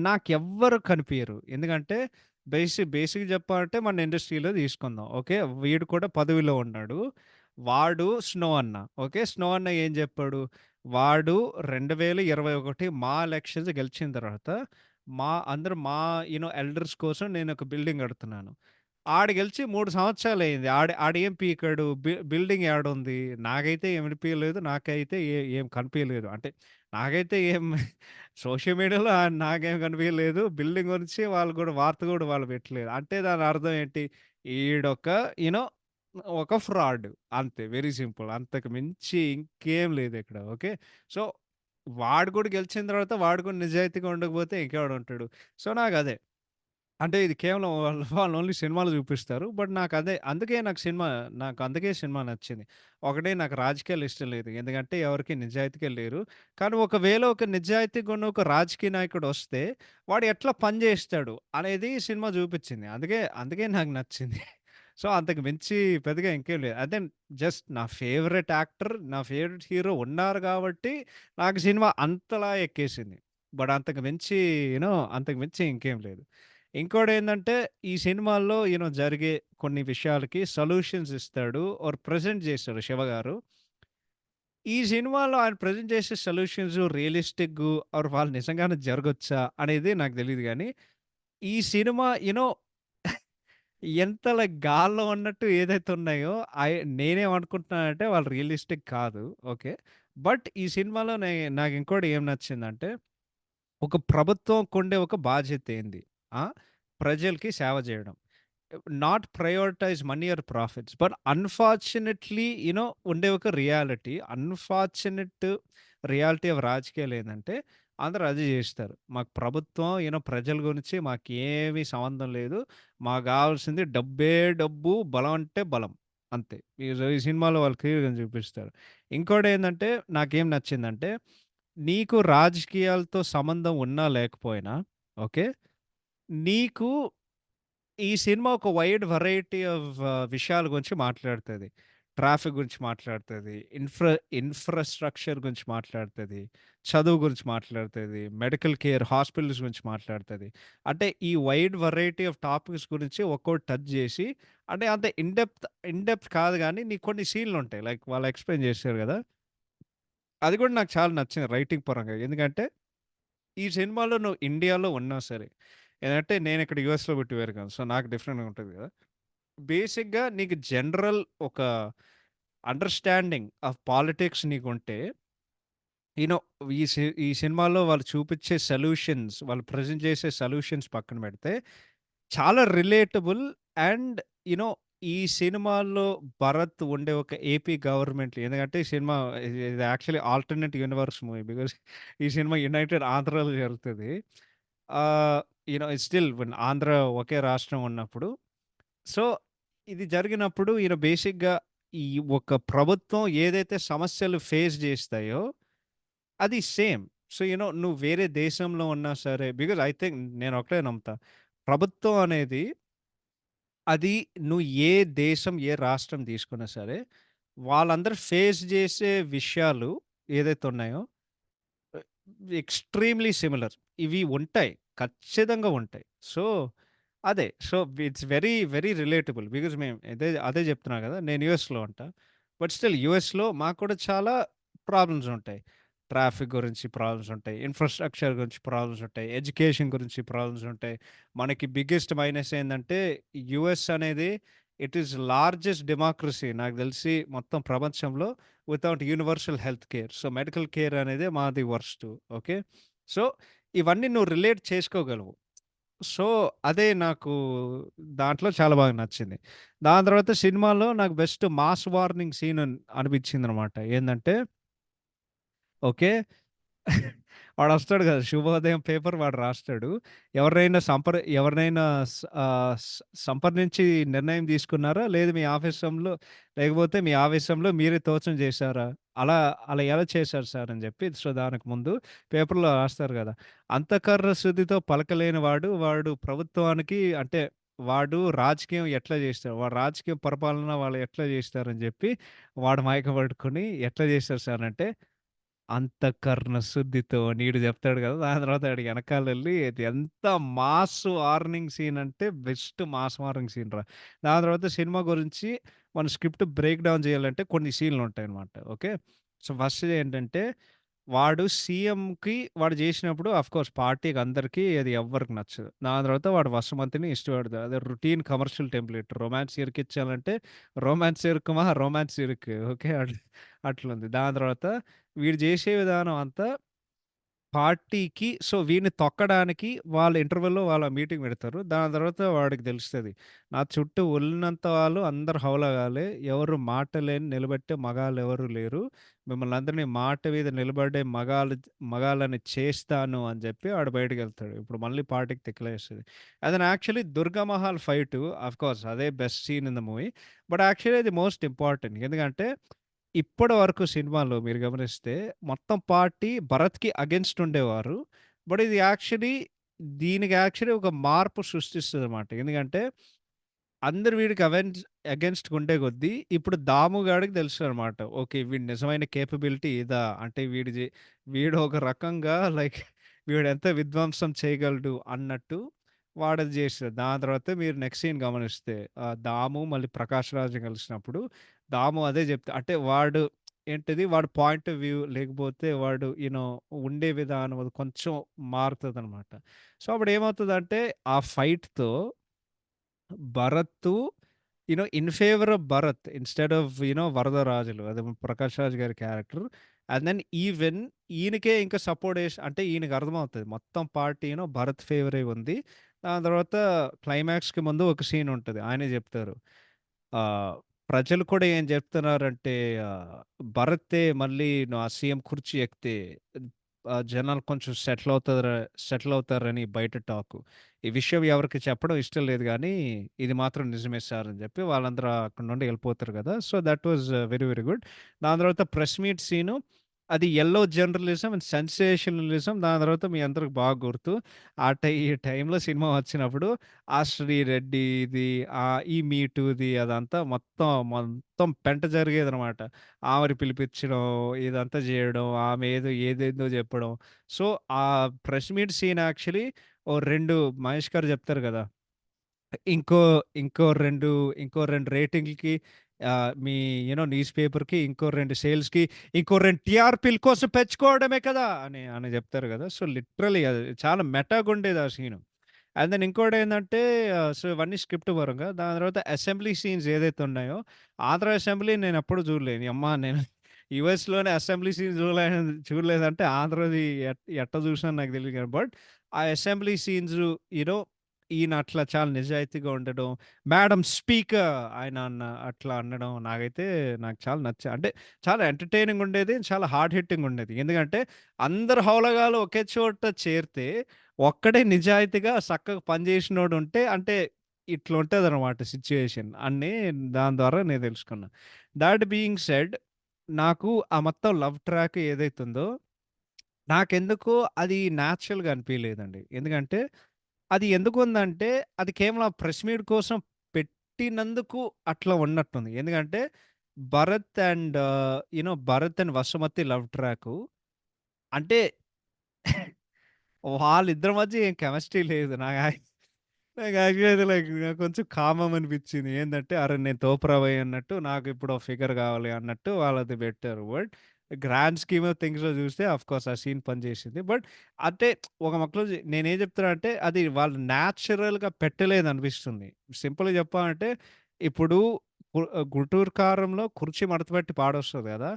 నాకెవ్వరు కనిపియరు. ఎందుకంటే బేసిక్‌గా చెప్పాలంటే మన ఇండస్ట్రీలో తీసుకుందాం. ఓకే. వీడు కూడా పదవిలో ఉన్నాడు. వాడు స్నో అన్న. ఓకే. స్నో అన్న ఏం చెప్పాడు? వాడు 2021 మా ఎలక్షన్స్ గెలిచిన తర్వాత మా ఎల్డర్స్ కోసం నేనొక బిల్డింగ్ కడుతున్నాను. ఆడు గెలిచి 3 సంవత్సరాలయింది. ఆడేం పీకాడు? బిల్డింగ్ ఏడుంది? నాకైతే ఏం వినిపియలేదు. నాకైతే ఏం కనిపియలేదు. అంటే నాకైతే ఏం సోషల్ మీడియాలో నాకేం కనిపియలేదు. బిల్డింగ్ గురించి వాళ్ళు గూడా వార్త గూడా వాళ్ళు పెట్టలేదు. అంటే దాని అర్థం ఏంటి? ఈడొక యూ నో ఒక ఫ్రాడ్. అంతే. Very simple. అంతకు మించి ఇంకేం లేదిక్కడ. ఓకే. సో, వాడు కూడా గెలిచిన తర్వాత వాడు కూడా నిజాయితీగా ఉండకపోతే ఇంకెవడుంటాడు? సో, నాకదే. అంటే ఇది కేవలం వాళ్ళు ఓన్లీ సినిమాలో చూపిస్తారు. బట్ నాకు అందుకే సినిమా నచ్చింది. ఒకటి నాకు రాజకీయాలు ఇష్టం లేదు. ఎందుకంటే ఎవరికీ నిజాయితీగా లేరు. కానీ ఒకవేళ ఒక నిజాయితీగా ఉన్న ఒక రాజకీయ నాయకుడొస్తే వాడు ఎట్లా పని చేస్తాడు అనేది ఈ సినిమా చూపిచ్చింది. అందుకే నాకు నచ్చింది. సో, అంతకు మించి పెద్దగా ఇంకేం లేదు. అదే జస్ట్ నా ఫేవరెట్ యాక్టర్, నా ఫేవరెట్ హీరో ఉన్నారు కాబట్టి నాకు సినిమా అంతలా ఎక్కేసింది. బట్ అంతకు మించి ఇంకేం లేదు. ఇంకోటేందంటే, ఈ సినిమాల్లో జరిగే కొన్ని విషయాలకి సొల్యూషన్స్ ఇస్తాడు. ప్రెజెంట్ చేస్తాడు 'శివ' గారు. ఈ సినిమాలో ఆయన ప్రెజెంట్ చేసే సొల్యూషన్స్ రియలిస్టిక్‌గు వాళ్ళు నిజంగానే జరగొచ్చా అనేది నాకు తెలీదు గానీ, ఈ సినిమా ఎంత లైక్ గాల్లో ఉన్నట్టు ఏదైతే ఉన్నాయో, నేనేమనుకుంటున్నానంటే వాళ్ళు రియలిస్టిక్ కాదు. ఓకే. బట్ ఈ సినిమాలో నాకింకోటి ఏం నచ్చిందంటే ఒక ప్రభుత్వంకుండే ఒక బాధ్యతేంది? ఆ! ప్రజలకి సేవ జేయడం. Not prioritize money or profits. But unfortunately ఉండే ఒక రియాలిటీ. అన్‌ఫార్చునేట్ రియాలిటీ ఆఫ్ రాజకీయాలేందంటే, అందరూ అదే జేస్తారు. మాకు ప్రభుత్వం ప్రజల గురించి మాకేమీ సంబంధం లేదు. మాకు గావాల్సింది డబ్బే డబ్బు, బలం అంటే బలం. అంతే. ఈ సినిమాలో వాళ్ళు క్లియర్‌గా చూపిస్తారు. ఇంకోటేందంటే నాకేం నచ్చిందంటే, నీకు రాజకీయాలతో సంబంధం ఉన్నా లేకపోయినా ఓకే. నీకు ఈ సినిమా ఒక వైడ్ వెరైటీ ఆఫ్ విషయాల గురించి మాట్లాడుతది. ట్రాఫిక్ గురించి మాట్లాడుతది. ఇన్‌ఫ్రాస్ట్రక్చర్ గురించి మాట్లాడుతది. చదువు గురించి మాట్లాడుతది. మెడికల్ కేర్, హాస్పిటల్స్ గురించి మాట్లాడుతది. అంటే ఈ వైడ్ వెరైటీ ఆఫ్ టాపిక్స్ గురించి ఒక్కోటి టచ్ జేసి అంటే అంత ఇన్ డెప్త్ కాదు గానీ నీకు కొన్ని సీన్‌లుంటాయి. లైక్ వాళ్ళు ఎక్స్‌ప్లెయిన్ చేశారు గదా! అది కూడా నాకు చాలా నచ్చింది రైటింగ్ పరంగా. ఎందుకంటే ఈ సినిమాలో నువ్వు ఇండియాలో ఉన్నా సరే, ఏదంటే నేనిక్కడ యూఎస్‌లో పుట్టి పెరిగాను. సో, నాకు డిఫరెంట్‌గా ఉంటది గదా! బేసిక్‌గా నీకు జనరల్ ఒక అండర్‌స్టాండింగ్ ఆఫ్ పాలిటిక్స్ నీకుంటే, యూ నో ఈ సినిమాలో వాళ్ళు చూపిచ్చే సొల్యూషన్స్, వాళ్ళు ప్రెజెంట్ చేసే సొల్యూషన్స్ పక్కన పెడితే, చాలా రిలేటబుల్ అండ్ యూ నో ఈ సినిమాలో భరత్ ఉండే ఒక ఏపీ గవర్నమెంట్ ఎందుకంటే ఈ సినిమా ఇది actually alternate universe movie. Because ఈ సినిమా యునైటెడ్ ఆంధ్రాలో జరుగుతది. ఆహ్, స్టిల్ ఆంధ్ర ఒకే రాష్ట్రం ఉన్నప్పుడు సో, ఇది జరిగినప్పుడు బేసిక్‌గా ఈ ఒక ప్రభుత్వం ఏదైతే సమస్యలు ఫేస్ జేస్తాయో, అది సేమ్. సో, నువ్వు వేరే దేశంలో ఉన్నా సరే బికాజ్ ఐ థింక్ నేనొకటే నమ్ముతా. ప్రభుత్వం అనేది అది నువ్వు ఏ దేశం, ఏ రాష్ట్రం తీసుకున్నా సరే, వాళ్ళందరూ ఫేస్ జేసే విషయాలు ఏదైతే ఉన్నాయో ఎక్స్‌ట్రీమ్‌లీ సిమిలర్. ఇవి ఉంటాయి. ఖచ్చితంగా ఉంటాయి. సో, అదే. So, it's very, very relatable. Because మేము అదే చెప్తున్నా గదా! నేను యూఎస్‌లో ఉంటా. బట్ స్టిల్ యూఎస్‌లో మాకు కూడా చాలా ప్రాబ్లమ్స్ ఉంటాయి. ట్రాఫిక్ గురించి ప్రాబ్లమ్స్ ఉంటాయి. ఇన్‌ఫ్రాస్ట్రక్చర్ గురించి ప్రాబ్లమ్స్ ఉంటాయి. ఎడ్యుకేషన్ గురించి ప్రాబ్లమ్స్ ఉంటాయి. మనకి బిగ్గెస్ట్ మైనస్ ఏందంటే యూఎస్ అనేది ఇట్ ఈస్ లార్జెస్ట్ డెమోక్రసీ నాకు తెలిసి మొత్తం ప్రపంచంలో without universal health care. So, medical care అనేదే మాది వరస్టు. ఓకే. సో, ఇవన్నీ నువ్వు రిలేట్ చేసుకోగలవు. సో, అదే నాకు దాంట్లో చాలా బాగా నచ్చింది. దాని తర్వాత సినిమాలో నాకు బెస్ట్ మాస్ వార్నింగ్ సీన్ అనిపించిందనమాట. ఏందంటే ఓకే. వాడొస్తాడు గదా! శుభోదయం పేపర్ వాడు రాస్తాడు. ఎవరినైనా సంప్రదించి నిర్ణయం తీసుకున్నారా? లేదు మీ ఆఫీసంలో లేకపోతే మీ ఆవేశంలో మీరే తోచం చేశారా? అలా అలా ఎలా చేశారు సార్ అని జెప్పి సో, దానికి ముందు పేపర్‌లో రాస్తారు గదా! అంతఃకరణ శుద్ధితో పలకలేని వాడు ప్రభుత్వానికి అంటే వాడు రాజకీయం ఎట్లా జేస్తాడు? వాడు రాజకీయ పరిపాలన వాళ్ళు ఎట్లా జేస్తారని జెప్పి వాడు మైకం పట్టుకొని ఎట్లా జేశారు సార్ అంటే అంతఃకరణ శుద్ధితో అని ఈడు చెప్తాడు కదా! దాని తర్వాత ఆడు ఎనకాలెళ్ళి అది ఎంత మాస్ వార్నింగ్ సీన్ అంటే బెస్ట్ మాస్ వార్నింగ్ సీన్ రా. దాని తర్వాత సినిమా గురించి మన స్క్రిప్ట్ బ్రేక్ డౌన్ చేయాలంటే కొన్ని సీన్‌లుంటాయన్నమాట. ఓకే. సో, ఫస్ట్‌ది ఏంటంటే వాడు సీఎంకి వాడు చేసినప్పుడు ఆఫ్‌కోర్స్ పార్టీకి అందరికి అది ఎవ్వరికి నచ్చదు. దాని తర్వాత వాడు వసుమతిని ఇష్టపడతాడు. అదే రొటీన్ కమర్షియల్ టెంప్లేట్. రొమాన్స్ ఇరికిచ్చాలంటే రొమాన్స్ ఇరుకుమా రొమాన్స్ ఇరుకు. ఓకే. అట్లుంది. దాని తర్వాత వీడు జేసే విధానం అంతా పార్టీకి సో, వీడిని తొక్కడానికి వాళ్ళ ఇంటర్వెల్‌లో వాళ్ళ మీటింగ్ పెడతారు. దాని తర్వాత వాడికి తెలుస్తది. నా చుట్టూ ఉన్నంత వాళ్ళు అందరూ హౌలగాలే. ఎవరు మాట లేని నిలబెట్టే మగాళ్ళెవరు లేరు. మిమ్మల్ని అందరిని మాట మీద నిలబడే మగాళ్ళని చేస్తాను అని జెప్పి ఆడు బయటికెళ్తాడు. ఇప్పుడు మళ్ళీ పార్టీకి తిక్కలేస్తది. And then actually 'Durga Mahal' fight of course అదే best scene in the movie. But actually అది మోస్ట్ ఇంపార్టెంట్. ఎందుకంటే ఇప్పటి వరకు సినిమాలో మీరు గమనిస్తే మొత్తం పార్టీ భరత్‌కి అగెయిన్స్ట్ ఉండేవారు. బట్ ఇది దీనికి యాక్చువల్లీ ఒక మార్పు సృష్టిస్తదనమాట. ఎందుకంటే అందరూ వీడికి అగెయిన్స్ట్‌గా ఉండే కొద్దీ ఇప్పుడు దాము గాడికి తెలుస్తదనమాట. ఓకే. వీడి నిజమైన కేపబిలిటీ ఇదా? అంటే వీడు ఒక రకంగా లైక్ వీడెంత విధ్వంసం చేయగలడు అన్నట్టు వాడది చేసాడు. దాని తర్వాత మీరు నెక్స్ట్ సీన్ గమనిస్తే దాము మళ్ళీ ప్రకాష్ రాజ్ కలిసినప్పుడు దాము అదే చెప్తా అంటే వాడి పాయింట్ ఆఫ్ వ్యూ లేకపోతే వాడు ఉండే విధానం అది కొంచెం మారుతదనమాట. సో, అప్పుడేమవుతదంటే ఆ ఫైట్‌తో Bharat in favour of Bharat instead of Varadarajulu. అది ప్రకాష్ రాజ్ గారి క్యారెక్టర్. అండ్ దెన్ ఈయనకే ఇంకా సపోర్ట్ అంటే ఈయనకి అర్థమవుతది. మొత్తం పార్టీ భరత్ ఫేవరే ఉంది. దాని తర్వాత క్లైమాక్స్‌కి ముందు ఒక సీన్ ఉంటది. ఆయనే జెప్తారు. ఆహ్, ప్రజలు కూడా ఏం జెప్తున్నారంటే భరతే మళ్ళీ ఆ సీఎం కుర్చీ ఎక్కితే జనాలు కొంచెం సెటిల్ అవుతారని బయట టాకు. ఈ విషయం ఎవరికీ చెప్పడం ఇష్టం లేదు గానీ, ఇది మాత్రం నిజమే సార్ అని జెప్పి వాళ్ళందరూ అక్కడి నుండి ఎళ్ళిపోతారు గదా! So, that was very, very good. దాని తర్వాత ప్రెస్ మీట్ సీను అది యెల్లో జర్నలిజం అండ్ సెన్సేషనలిజం. దాని తర్వాత మీ అందరికి బాగా గుర్తు. ఈ టైంలో సినిమా వచ్చినప్పుడు ఆ 'శ్రీరెడ్డి'ది ఈ 'మీ టూ'ది అదంతా మొత్తం పెంట జరిగేదనమాట. ఆమెని పిలిపిచ్చడం, ఇదంతా జేయడం, ఆమె ఏదేందో జెప్పడం. సో, ఆ ప్రెస్ మీట్ సీన్ యాక్చువల్లీ ఓ 2 మహేష్ గారు జెప్తారు గదా! ఇంకో ఇంకో 2 ఇంకో 2 రేటింగ్‌లకి మీ న్యూస్ పేపర్‌కి ఇంకో 2 సేల్స్‌కి ఇంకో 2 టీఆర్‌పీల కోసం పెంచుకోవడమే కదా! అని జెప్తారు గదా! సో, లిటరల్లీ అది చాలా మెటాగుండేది ఆ సీను. అండ్ దెన్ ఇంకోటేందంటే సో, ఇవన్నీ స్క్రిప్ట్ పరంగా. దాని తర్వాత అసెంబ్లీ సీన్స్ ఏదైతే ఉన్నాయో, ఆంధ్ర అసెంబ్లీ నేనెప్పుడు జూడలేదు. యమ్మా నేను యూఎస్‌లోనే అసెంబ్లీ సీన్ చూడలేదంటే ఆంధ్రది ఎట్ట జూసినానో నాకు తెలీదు గాని. బట్ ఆ అసెంబ్లీ సీన్స్ ఈయన అట్లా చాలా నిజాయితీగా ఉండడం, మేడమ్ స్పీకర్ అట్లా అనడం నాకు చాలా అంటే చాలా ఎంటర్‌టైనింగ్ ఉండేది. చాలా హార్డ్ హిట్టింగ్ ఉండేది. ఎందుకంటే అందరు హౌలగాలు ఒకే చోట చేరితే ఒక్కడే నిజాయితీగా సక్కగా పని జేసినోడుంటే అంటే ఇట్లుంటదనమాట సిట్యుయేషన్ అని దాని ద్వారా నేను తెలుసుకున్నా. థట్ బీయింగ్ సెడ్ నాకు ఆ మొత్తం లవ్ ట్రాక్ ఏదైతుందో నాకెందుకో అది నేచురల్‌గా అనిపియలేదండి. ఎందుకంటే అది ఎందుకుందంటే అది కేవలం ప్రెస్ మీట్ కోసం పెట్టినందుకు అట్లా ఉన్నట్టుంది. ఎందుకంటే Bharat and Vasumathi love track అంటే వాళ్ళిద్దరి మధ్య ఏం కెమిస్ట్రీ లేదు. నాకు యాక్చువల్లీ అది నాకు కొంచెం కామం అనిపించింది. ఏందంటే, అరె! నేను తోపురాబోయ్ అన్నట్టు నాకిప్పుడు ఓ ఫిగర్ కావాలి అన్నట్టు వాళ్ళది పెట్టారు. బట్ గ్రాండ్ స్కీమ్ ఆఫ్ థింగ్స్‌లో చూస్తే ఆఫ్‌కోర్స్ ఆ సీన్ పనిచేసింది. బట్ అంటే ఒక మొక్కలో నేనేం చెప్తున్నానంటే, అది వాళ్ళు న్యాచురల్‌గా పెట్టలేదనిపిస్తుంది. సింపుల్‌గా చెప్పాలంటే, ఇప్పుడు 'గుంటూరు కారంలో' కుర్చీ మడతపెట్టి పాడొస్తది కదా!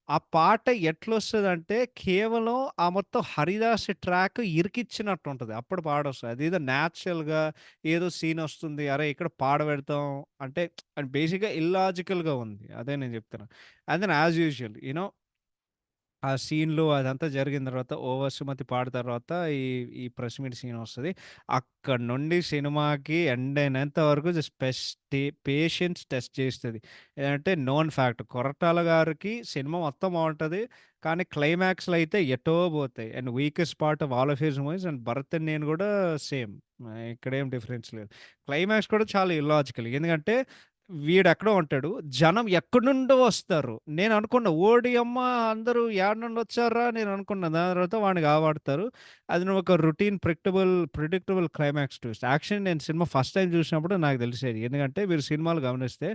ఆ పాట ఎట్లొస్తదంటే, కేవలం ఆ మొత్తం 'హరిదాస్' ట్రాక్ ఇరికిచ్చినట్టుంటది. అప్పుడు పాడొస్తది. అదేదో నేచురల్‌గా ఏదో సీనొస్తుంది. అరే! ఇక్కడ పాడబెడతాం అంటే అది బేసిక్‌గా ఇల్లాజికల్‌గా ఉంది. అదే నేను జెప్తున్నా. అండ్ దెన్ యాస్ యూజువల్ ఆ సీన్‌లో అదంతా జరిగిన తర్వాత 'ఓ వసుమతి' పాడిన తర్వాత ఈ ఈ ప్రెస్ మీట్ సీనొస్తది. అక్కడి నుండి సినిమాకి ఎండ్ అయినంత వరకు జస్ట్ పేషెన్స్ టెస్ట్ చేస్తది. ఏదంటే నోన్ ఫ్యాక్ట్. కొరటాల గారికి సినిమా మొత్తం బావుంటది. కానీ క్లైమాక్స్‌లో అయితే ఎటో పోతాయి. And weakest part of all of his movies and 'Bharat and నేను' గూడా సేమ్. ఇక్కడేం డిఫరెన్స్ లేదు. క్లైమాక్స్ కూడా చాలా ఇల్లాజికల్. ఎందుకంటే వీడెక్కడో ఉంటాడు. జనం ఎక్కడినుండో వస్తారు. నేననుకున్న ఓడియమ్మ అందరూ ఏడనుండొచ్చార్రా నేననుకున్న. దాని తర్వాత వాడిని కాపాడుతారు. అది నువ్వు ఒక routine predictable climax twist. Actually నేను సినిమా ఫస్ట్ టైమ్ చూసినప్పుడు నాకు తెలిసేది. ఎందుకంటే మీరు సినిమాలు గమనిస్తే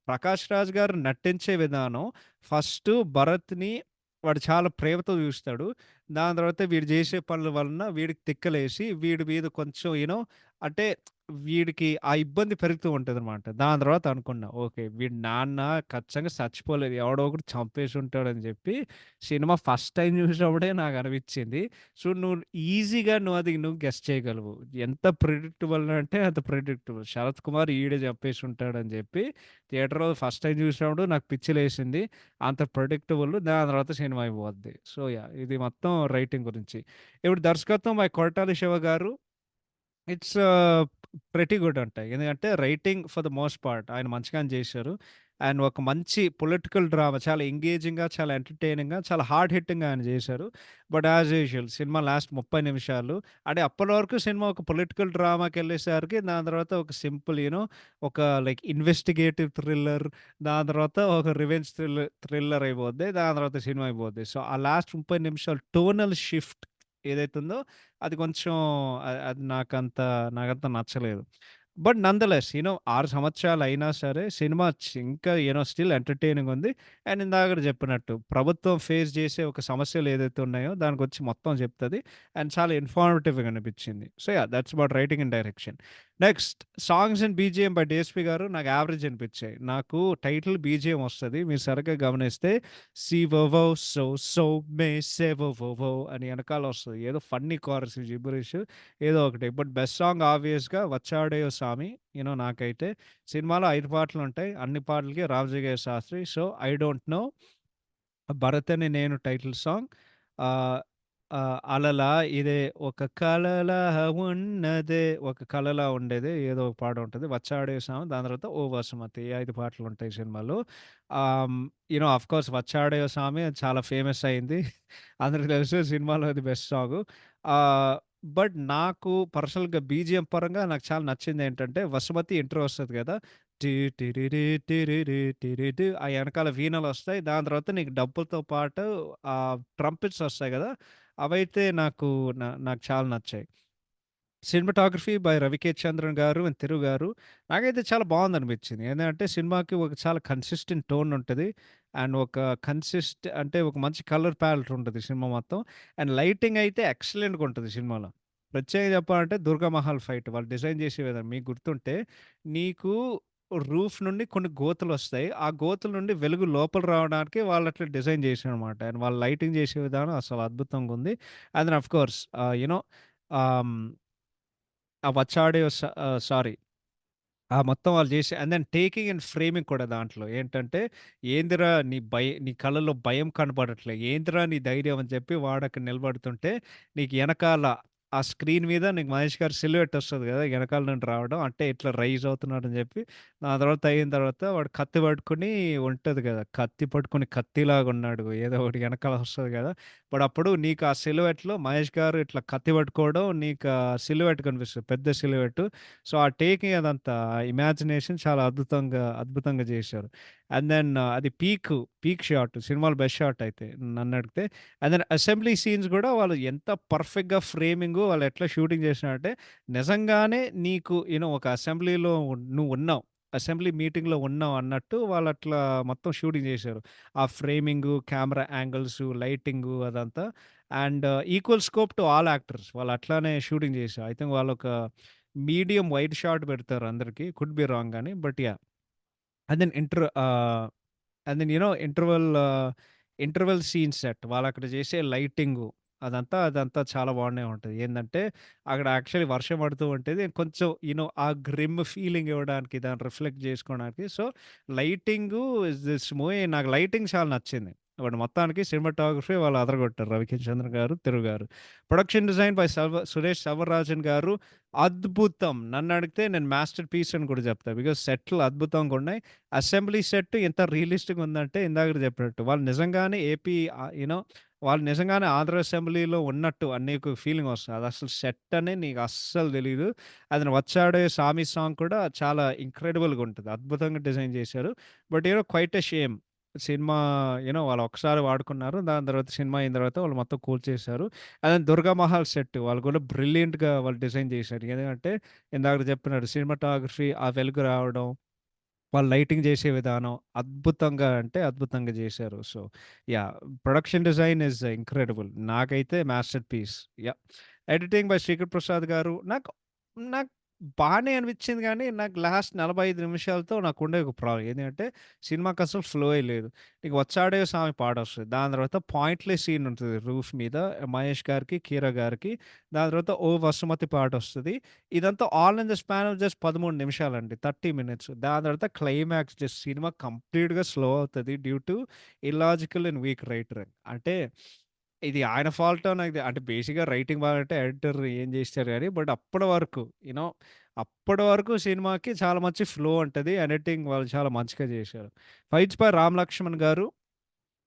'ప్రకాష్ రాజ్' గారు నటించే విధానం ఫస్టు భరత్‌ని వాడు చాలా ప్రేమతో చూస్తాడు. దాని తర్వాత వీడు చేసే పనుల వలన వీడికి తిక్కలేసి వీడి మీద కొంచెం అంటే వీడికి ఆ ఇబ్బంది పెరుగుతూ ఉంటదనమాట. దాని తర్వాత అనుకున్నా. ఓకే. వీడి నాన్న ఖచ్చితంగా సచ్చిపోలేదు. ఎవడో ఒకడు చంపేసుంటాడని జెప్పి, సినిమా ఫస్ట్ టైమ్ చూసినప్పుడే నాకనిపిచ్చింది. సో, నువ్వు గెస్ చేయగలవు. ఎంత ప్రిడిక్టబుల్ అంటే అంత ప్రిడిక్టబుల్. 'శరత్ కుమార్' ఈడే చంపేసుంటాడని జెప్పి, థియేటర్‌లో ఫస్ట్ టైమ్ చూసినప్పుడు నాకు పిచ్చి లేసింది. అంత ప్రిడిక్టబుల్. దాని తర్వాత సినిమా అయిపోద్ది. సో, ఇది మొత్తం రైటింగ్ గురించి. ఇప్పుడు దర్శకత్వం బై కొరటాల శివ గారు ఇట్స్ ప్రెటీ గుడ్ అంట. ఎందుకంటే writing for the most part ఆయన మంచిగానే చేశారు. అండ్ ఒక మంచి పొలిటికల్ డ్రామా చాలా ఎంగేజింగ్‌గా, చాలా ఎంటర్‌టైనింగ్‌గా, చాలా హార్డ్ హిట్టింగ్‌గా ఆయన చేశారు. బట్ యాస్ యూజువల్ సినిమా లాస్ట్ 30 నిమిషాలు అంటే అప్పటి వరకు సినిమా ఒక పొలిటికల్ డ్రామాకెళ్ళేసరికి దాని తర్వాత ఒక సింపుల్ ఒక లైక్ ఇన్వెస్టిగేటివ్ థ్రిల్లర్ దాని తర్వాత ఒక రివెంజ్ థ్రిల్లర్ అయిపోద్ది. దాని తర్వాత సినిమా అయిపోద్ది. సో, ఆ లాస్ట్ 30 నిమిషాలు టోనల్ షిఫ్ట్ ఏదైతే ఉందో అది కొంచెం అది నాకంత నచ్చలేదు. బట్ నందలెస్ 6 సంవత్సరాలయినా సరే సినిమా ఇంకా స్టిల్ ఎంటర్‌టైనింగ్ ఉంది. అండ్ ఇందాకడ చెప్పినట్టు ప్రభుత్వం ఫేస్ చేసే ఒక సమస్యలు ఏదైతే ఉన్నాయో దాని గురించి మొత్తం చెప్తది. అండ్ చాలా ఇన్ఫార్మేటివ్‌గా అనిపించింది. So, yeah! That's about writing and direction. Next songs and BGM by DSP గారు నాకు యావరేజ్ అనిపించాయి. నాకు టైటిల్ బీజీఎం వస్తది. మీరు సరిగ్గా గమనిస్తే 'సివోవో సో సో మే సేవోవోవో' అని ఎనకాల వస్తది. ఏదో ఫన్నీ కోరస్ జిబ్బరిష్ ఏదో ఒకటి. బట్ బెస్ట్ సాంగ్ ఆబ్వియస్‌గా 'వచ్చాడేయో సామి' నాకైతే. సినిమాలో 5 పాటలుంటాయి. అన్ని పాటలకి Ramajogayya Sastry. So, 'I don't know' 'Bharat Ane Nenu' title song. ఆహ్, 'అలలా ఇదే ఒక కలలా ఉన్నదే' ఒక కలలా ఉండేదే ఏదో ఒక పాట ఉంటది. 'వచ్చాడే సామి' దాని తర్వాత 'ఓ వసుమతి' ఈ 5 పాటలుంటాయి సినిమాలో. ఆఫ్‌కోర్స్ 'వచ్చాడేయో సామి' అది చాలా ఫేమస్ అయింది. అందరికి తెలుసు సినిమాలో అది బెస్ట్ సాంగు. ఆహ్, బట్ నాకు పర్సనల్‌గా బీజీఎం పరంగా నాకు చాలా నచ్చిందేంటంటే 'వసుమతి' ఇంట్రో వస్తది కదా! టి టిరిరి టిరిరి టిరిటి ఆ ఎనకాల వీణలొస్తాయి. దాని తర్వాత నీకు డప్పులతో పాటు ట్రంపెట్స్ ఒస్తాయి గదా! అవైతే నాకు చాలా నచ్చాయి. సినిమాటోగ్రఫీ బై 'రవికే చంద్రన్' గారు అండ్ 'తిరు' గారు. నాకైతే చాలా బావుందనిపించింది. ఏందంటే సినిమాకి ఒక చాలా కన్సిస్టెంట్ టోన్ ఉంటది. అండ్ ఒక అంటే ఒక మంచి కలర్ ప్యాలెట్ ఉంటది సినిమా మొత్తం. అండ్ లైటింగ్ అయితే ఎక్సలెంట్‌గా ఉంటది సినిమాలో. ప్రత్యేకంగా చెప్పాలంటే 'దుర్గా మహల్' ఫైట్ వాళ్ళు డిజైన్ చేసే విధానం మీకు గుర్తుంటే నీకు రూఫ్ నుండి కొన్ని గోతులొస్తాయి. ఆ గోతుల నుండి వెలుగు లోపల రావడానికి వాళ్ళట్లా డిజైన్ చేశారనమాట. అండ్ వాళ్ళు లైటింగ్ చేసే విధానం అసలు అద్భుతంగుంది. And then of course ah, hmm ఆ 'వచ్చాడే' సారీ. మొత్తం వాళ్ళు జేసే and then taking and framing కూడా దాంట్లో. ఏంటంటే, ఏందిరా నీ కళ్ళలో భయం కనపడట్లే. ఏందిరా నీ ధైర్యం అని చెప్పి వాడక్కడ నిలబడుతుంటే, నీకు ఎనకాల ఆ స్క్రీన్ మీద నీకు మహేష్ గారి సిల్హుయెట్ ఒస్తది గదా! ఎనకాల నుండి రావడం. అంటే ఇట్లా రైజ్ అవుతున్నాడని జెప్పి, దాని తర్వాత అయిన తర్వాత వాడు కత్తి పట్టుకొని ఉంటది గదా! కత్తి పట్టుకొని కత్తిలాగున్నాడు. ఏదో ఒకటి ఎనకాల ఒస్తది గదా! బట్ అప్పుడు నీకు ఆ సిల్హుయెట్‌లో మహేష్ గారు ఇట్లా కత్తి పట్టుకోవడం, నీకు ఆ సిల్హుయెట్ కనిపిస్తది. పెద్ద సిల్హుయెట్. సో, ఆ టేకింగ్ అదంతా ఇమాజినేషన్ చాలా అద్భుతంగా జేశారు. అండ్ దెన్ అది పీక్ షాట్. సినిమాలో బెస్ట్ షాట్ అయితే నన్నడిగితే. అండ్ దెన్ అసెంబ్లీ సీన్స్ గూడా వాళ్ళు ఎంత పర్ఫెక్ట్‌గా ఫ్రేమింగు వాళ్ళు ఎట్లా షూటింగ్ చేసినారంటే, నిజంగానే నీకు ఒక అసెంబ్లీలో నువ్వున్నావు. అసెంబ్లీ మీటింగ్‌లో ఉన్నావు అన్నట్టు వాళ్ళట్లా మొత్తం షూటింగ్ జేశారు. ఆ ఫ్రేమింగు, కెమెరా యాంగిల్సు, లైటింగు అదంతా. And equal scope to all actors. వాళ్ళు అట్లానే షూటింగ్ జేశారు. ఐ థింక్ వాళ్ళొక మీడియం వైడ్ షాట్ పెడతారు అందరికి. కుడ్ బి రాంగ్ గాని. But yeah! And then and then interval scene set వాళ్ళక్కడ చేసే లైటింగు అదంతా చాలా బానే ఉంటది. ఏందంటే అక్కడ యాక్చువల్లీ వర్షం పడుతూ ఉంటది. కొంచెం ఆ గ్రిమ్ ఫీలింగ్ ఇవ్వడానికి దాన్ని రిఫ్లెక్ట్ చేసుకోవడానికి. So, lighting is this movie నాకు లైటింగ్ చాలా నచ్చింది. బట్ మొత్తానికి సినిమాటోగ్రఫీ వాళ్ళు అదరగొట్టారు. 'రవికిషన్ గారు', 'తిరు' గారు. ప్రొడక్షన్ డిజైన్ బై సురేష్ సవర్రాజన్ గారు అద్భుతం. నన్నడిగితే నేను మాస్టర్ పీస్ అని కూడా చెప్తా. బికాజ్ సెట్‌లు అద్భుతంగున్నాయి. అసెంబ్లీ సెట్ ఎంత రియలిస్టిక్‌గా ఉందంటే ఇందాకడ చెప్పినట్టు. వాళ్ళు నిజంగానే ఆంధ్ర అసెంబ్లీలో ఉన్నట్టు నీకు ఫీలింగ్ వస్తది. అదసలు సెట్ అని నీకు అస్సలు తెలీదు. అది 'వచ్చాడే సామి' సాంగ్ కూడా చాలా ఇంక్రెడిబుల్‌గా ఉంటది. అద్భుతంగా డిజైన్ చేశారు. But quite a shame. Cinema వాళ్ళు ఒక్కసారి వాడుకున్నారు. దాని తర్వాత సినిమా అయిన తర్వాత వాళ్ళు మొత్తం కూల్చేశారు. అండ్ 'దుర్గా మహల్' సెట్ వాళ్ళు కూడా బ్రిలియంట్‌గా వాళ్ళు డిజైన్ చేశారు. ఎందుకంటే ఇందాకడ చెప్పినట్టు సినిమాటోగ్రఫీ, ఆ వెలుగు రావడం, వాళ్ళు లైటింగ్ చేసే విధానం అద్భుతంగా అంటే అద్భుతంగా చేశారు. So, yeah! Production design is incredible. నాకైతే masterpiece. Yeah! Editing by Srikar Prasad గారు. నాకు బానే అనిపించింది గానీ, నాకు లాస్ట్ 45 నిమిషాలతో నాకుండే ఒక ప్రాబ్లమ్. ఏందంటే సినిమాకసలు ఫ్లోయే లేదు. నీకు 'వచ్చాడే సామి' పాటొస్తది. దాని తర్వాత పాయింట్‌లెస్ సీన్ ఉంటది రూఫ్ మీద. మహేష్ గారికి, కీరా గారికి. దాని తర్వాత 'ఓ వసుమతి' పాటొస్తది. ఇదంతా all in the span of just 13 నిమిషాలండి. 30 మినిట్స్. దాని తర్వాత క్లైమాక్స్ జస్ట్ సినిమా కంప్లీట్‌గా స్లో అవుతది. Due to illogical and weak writing. అంటే ఇది ఆయన ఫాల్టో అంటే బేసిక్‌గా రైటింగ్ బాగుంటే ఎడిటర్ ఏం చేస్తారు గాని, బట్ యూ నో అప్పటి వరకు సినిమాకి చాలా మంచి ఫ్లో ఉంటది. ఎడిటింగ్ వాళ్ళు చాలా మంచిగా చేశారు. ఫైట్స్ బై రామ్ లక్ష్మణ్ గారు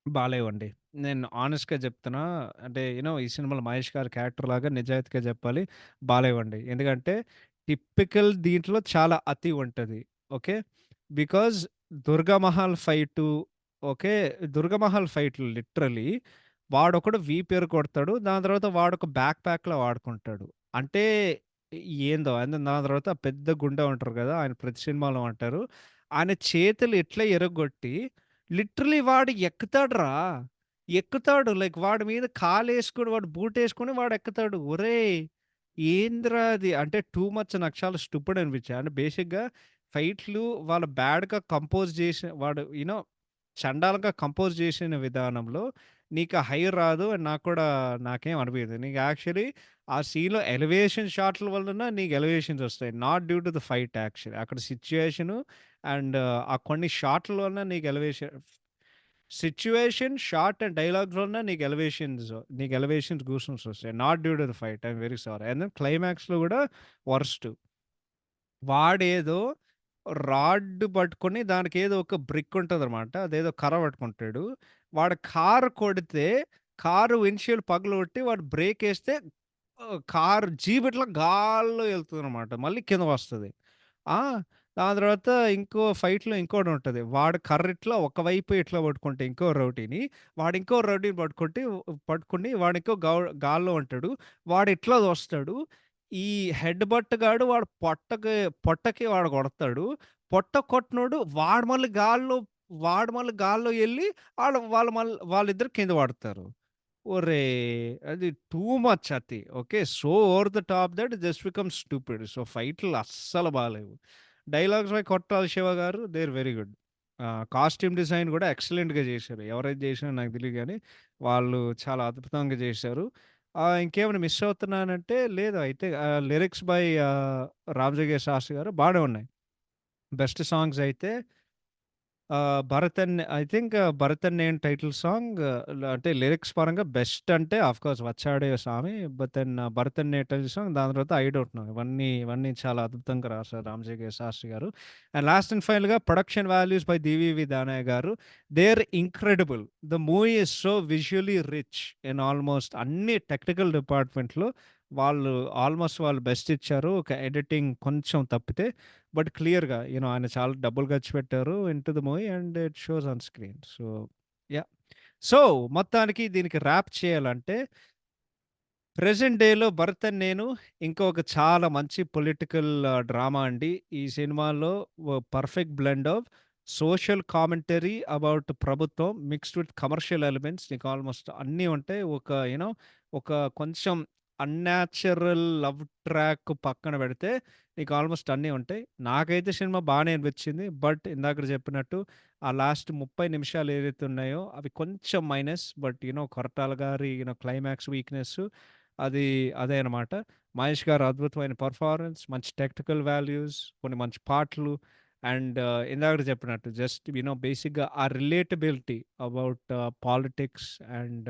బాలేవండి. నేను హానెస్ట్‌గా చెప్తున్నా. అంటే ఈ సినిమాలో మహేష్ గారి క్యారెక్టర్ లాగా నిజాయితీగా చెప్పాలి. బాలేవండి. ఎందుకంటే టిపికల్ దీంట్లో చాలా అతి ఉంటది. Okay. Because 'Durgamahal' fight okay. 'Durgamahal' ఫైట్‌లో లిటరల్లీ వాడొకడు వీపు ఇరగొడతాడు. దాని తర్వాత వాడొక బ్యాక్ ప్యాక్‌లా వాడుకుంటాడు. అంటే ఏందో ఆయన దాని తర్వాత పెద్ద గుండా ఉంటారు గదా! ఆయన ప్రతి సినిమాలో అంటారు. ఆయన చేతులు ఎట్లా ఇరగ్గొట్టి లిటరల్లీ వాడు ఎక్కుతాడురా! ఎక్కుతాడు. లైక్ వాడి మీద కాలేసుకొని వాడు బూటేసుకొని వాడు ఎక్కుతాడు. ఒరేయ్! ఏందిరా అది? అంటే టూ మచ్ నాకు చాలా స్టూపిడ్ అనిపించాయి. అంటే బేసిక్‌గా ఫైట్‌లు వాళ్ళు బ్యాడ్‌గా కంపోజ్ చేసి వాడు చండాలంగా కంపోజ్ చేసిన విధానంలో నీకు ఆ హై రాదు. అండ్ నాకు కూడా నాకేం అనిపియదు. నీకు యాక్చువల్లీ ఆ సీన్‌లో ఎలివేషన్ షాట్‌ల వలన నీకు ఎలివేషన్స్ ఒస్తాయి. Not due to the fight actually. అక్కడ సిట్యుయేషను అండ్ ఆ కొన్ని షాట్‌ల వలన నీకు షాట్ అండ్ డైలాగ్స్ వలన నీకు ఎలివేషన్స్ గూస్‌బంప్స్ ఒస్తాయి. Not due to the fight. I am very sorry. And then క్లైమాక్స్‌లో గూడా వరస్ట్. వాడేదో రాడ్ పట్టుకొని దానికేదో ఒక బ్రిక్ ఉంటదనమాట. అదేదో కర్ర పట్టుకుంటాడు. వాడు కారు కొడితే కారు విండ్‌షీల్డ్ పగలగొట్టి వాడు బ్రేకేస్తే కారు జీప్ ఇట్లా గాల్లో ఎళ్తదనమాట. మళ్ళీ కింద వస్తది. ఆ! దాని తర్వాత ఇంకో ఫైట్‌లో ఇంకోటుంటది. వాడు కర్ర ఇట్లా ఒకవైపు ఇట్లా పట్టుకుంటే ఇంకో రౌడీని, వాడు ఇంకో రౌడీని పట్టుకొని వాడు ఇంకో గాల్లో ఉంటాడు. వాడు ఇట్లా తోస్తాడు. ఈ హెడ్ బట్ గాడు వాడు పొట్టకి వాడు కొడతాడు. పొట్ట కొట్టినోడు వాడు మళ్ళీ గాల్లో ఎళ్లి వాళ్ళిద్దరు కింద పడతారు. ఒరేయ్! అది టూ మచ్ అతి. Okay. So over the top that just becomes stupid. So ఫైట్‌లు అస్సలు బాలేవు. డైలాగ్స్ బై కొట్టాల శివ గారు they are very good. Costume design గూడా ఎక్సలెంట్‌గా చేశారు. ఎవరైతే చేశారో నాకు తెలీదు గానీ, వాళ్ళు చాలా అద్భుతంగా చేశారు. ఇంకేమైనా మిస్ అవుతున్నానంటే లేదు. అయితే లిరిక్స్ బై రామజోగయ్య శాస్త్రి గారు బానే ఉన్నాయి. బెస్ట్ సాంగ్స్ అయితే 'భరత్ అనే' 'భరత్ అనే' టైటిల్ సాంగ్ అంటే లిరిక్స్ పరంగా బెస్ట్ అంటే ఆఫ్‌కోర్స్ 'వచ్చాడే సామి'. బట్ దెన్ 'భరత్ అనే' టైటిల్ సాంగ్ దాని తర్వాత 'ఐ డోంట్ నో' ఇవన్నీ చాలా అద్భుతంగా రాశారు రామజోగయ్య శాస్త్రి గారు. అండ్ లాస్ట్ అండ్ ఫైనల్‌గా production values by 'DVV Danayya' గారు. They are incredible. The movie is so visually rich in almost అన్ని టెక్నికల్ డిపార్ట్‌మెంట్‌లో వాళ్ళు బెస్ట్ ఇచ్చారు. ఒక ఎడిటింగ్ కొంచెం తప్పితే. బట్ క్లియర్‌గా ఆయన చాలా డబ్బులు ఖర్చు పెట్టారు into the movie and it shows on screen. So, yeah! So, మొత్తానికి దీనికి ర్యాప్ చేయాలంటే ప్రెజెంట్ డేలో 'భరత్ అన్ నేను' ఇంకొక చాలా మంచి పొలిటికల్ డ్రామా అండి. ఈ సినిమాలో perfect blend of social commentary about ప్రభుత్వం మిక్స్డ్ విత్ కమర్షియల్ ఎలిమెంట్స్ నీకు ఆల్మోస్ట్ అన్నీ ఉంటాయి. ఒక కొంచెం అన్‌న్యాచురల్ లవ్ ట్రాక్ పక్కన పెడితే నీకు ఆల్మోస్ట్ అన్నీ ఉంటాయి. నాకైతే సినిమా బానే అనిపించింది. బట్ ఇందాకడ చెప్పినట్టు ఆ లాస్ట్ 30 నిమిషాలు ఏదైతే ఉన్నాయో అవి కొంచెం మైనస్. బట్ కొరటాల గారి క్లైమాక్స్ వీక్‌నెస్ అది అదే అనమాట. 'మహేష్' గారు అద్భుతమైన పెర్ఫార్మన్స్, మంచి టెక్నికల్ వాల్యూస్, కొన్ని మంచి పాటలు అండ్ ఇందాకడ చెప్పినట్టు జస్ట్ బేసిక్‌గా ఆ రిలేటబిలిటీ అబౌట్ పాలిటిక్స్ అండ్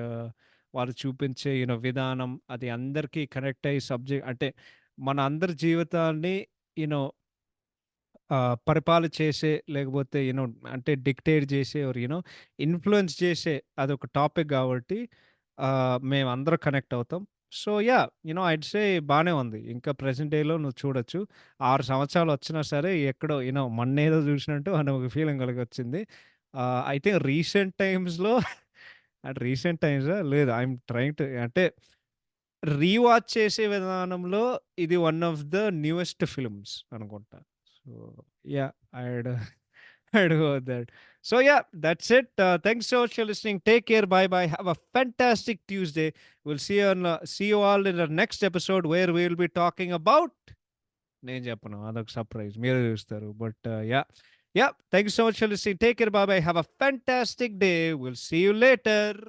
వాళ్ళు చూపించే విధానం అది అందరికీ కనెక్ట్ అయ్యే సబ్జెక్ట్ అంటే మన అందరి జీవితాన్ని యూనో పరిపాలన చేసే లేకపోతే అంటే డిక్టేట్ చేసే ఆర్ ఇన్‌ఫ్లూయెన్స్ చేసే అదొక టాపిక్ గాబట్టి మేమందరం కనెక్ట్ అవుతాం. So, yeah! ఐడ్ సే బానే ఉంది. ఇంకా ప్రెజెంట్ డేలో నువ్వు చూడొచ్చు. 6 సంవత్సరాలు వచ్చినా సరే ఎక్కడో మొన్నేదో చూసినట్టు అనే ఒక ఫీలింగ్ కలిగొచ్చింది. ఐ థింక్ రీసెంట్ టైమ్స్‌లో అంటే రీసెంట్ టైమ్సా? లేదు. ఐ యామ్ ట్రైయింగ్ టు అంటే రీవాచ్ చేసే విధానంలో ఇది one of the newest films అనుకుంటా. So, yeah! I'd I'd go with that. So, yeah! That's it. Thanks so much for listening. Take care. Bye bye. Have a fantastic Tuesday. See you all in the next episode where we will be talking about నేను చెప్పను. అదొక surprise. మీరే చూస్తారు. But yeah! Yeah! Thank you so much for listening. Take care. Bye bye. Have a fantastic day. Will see you later.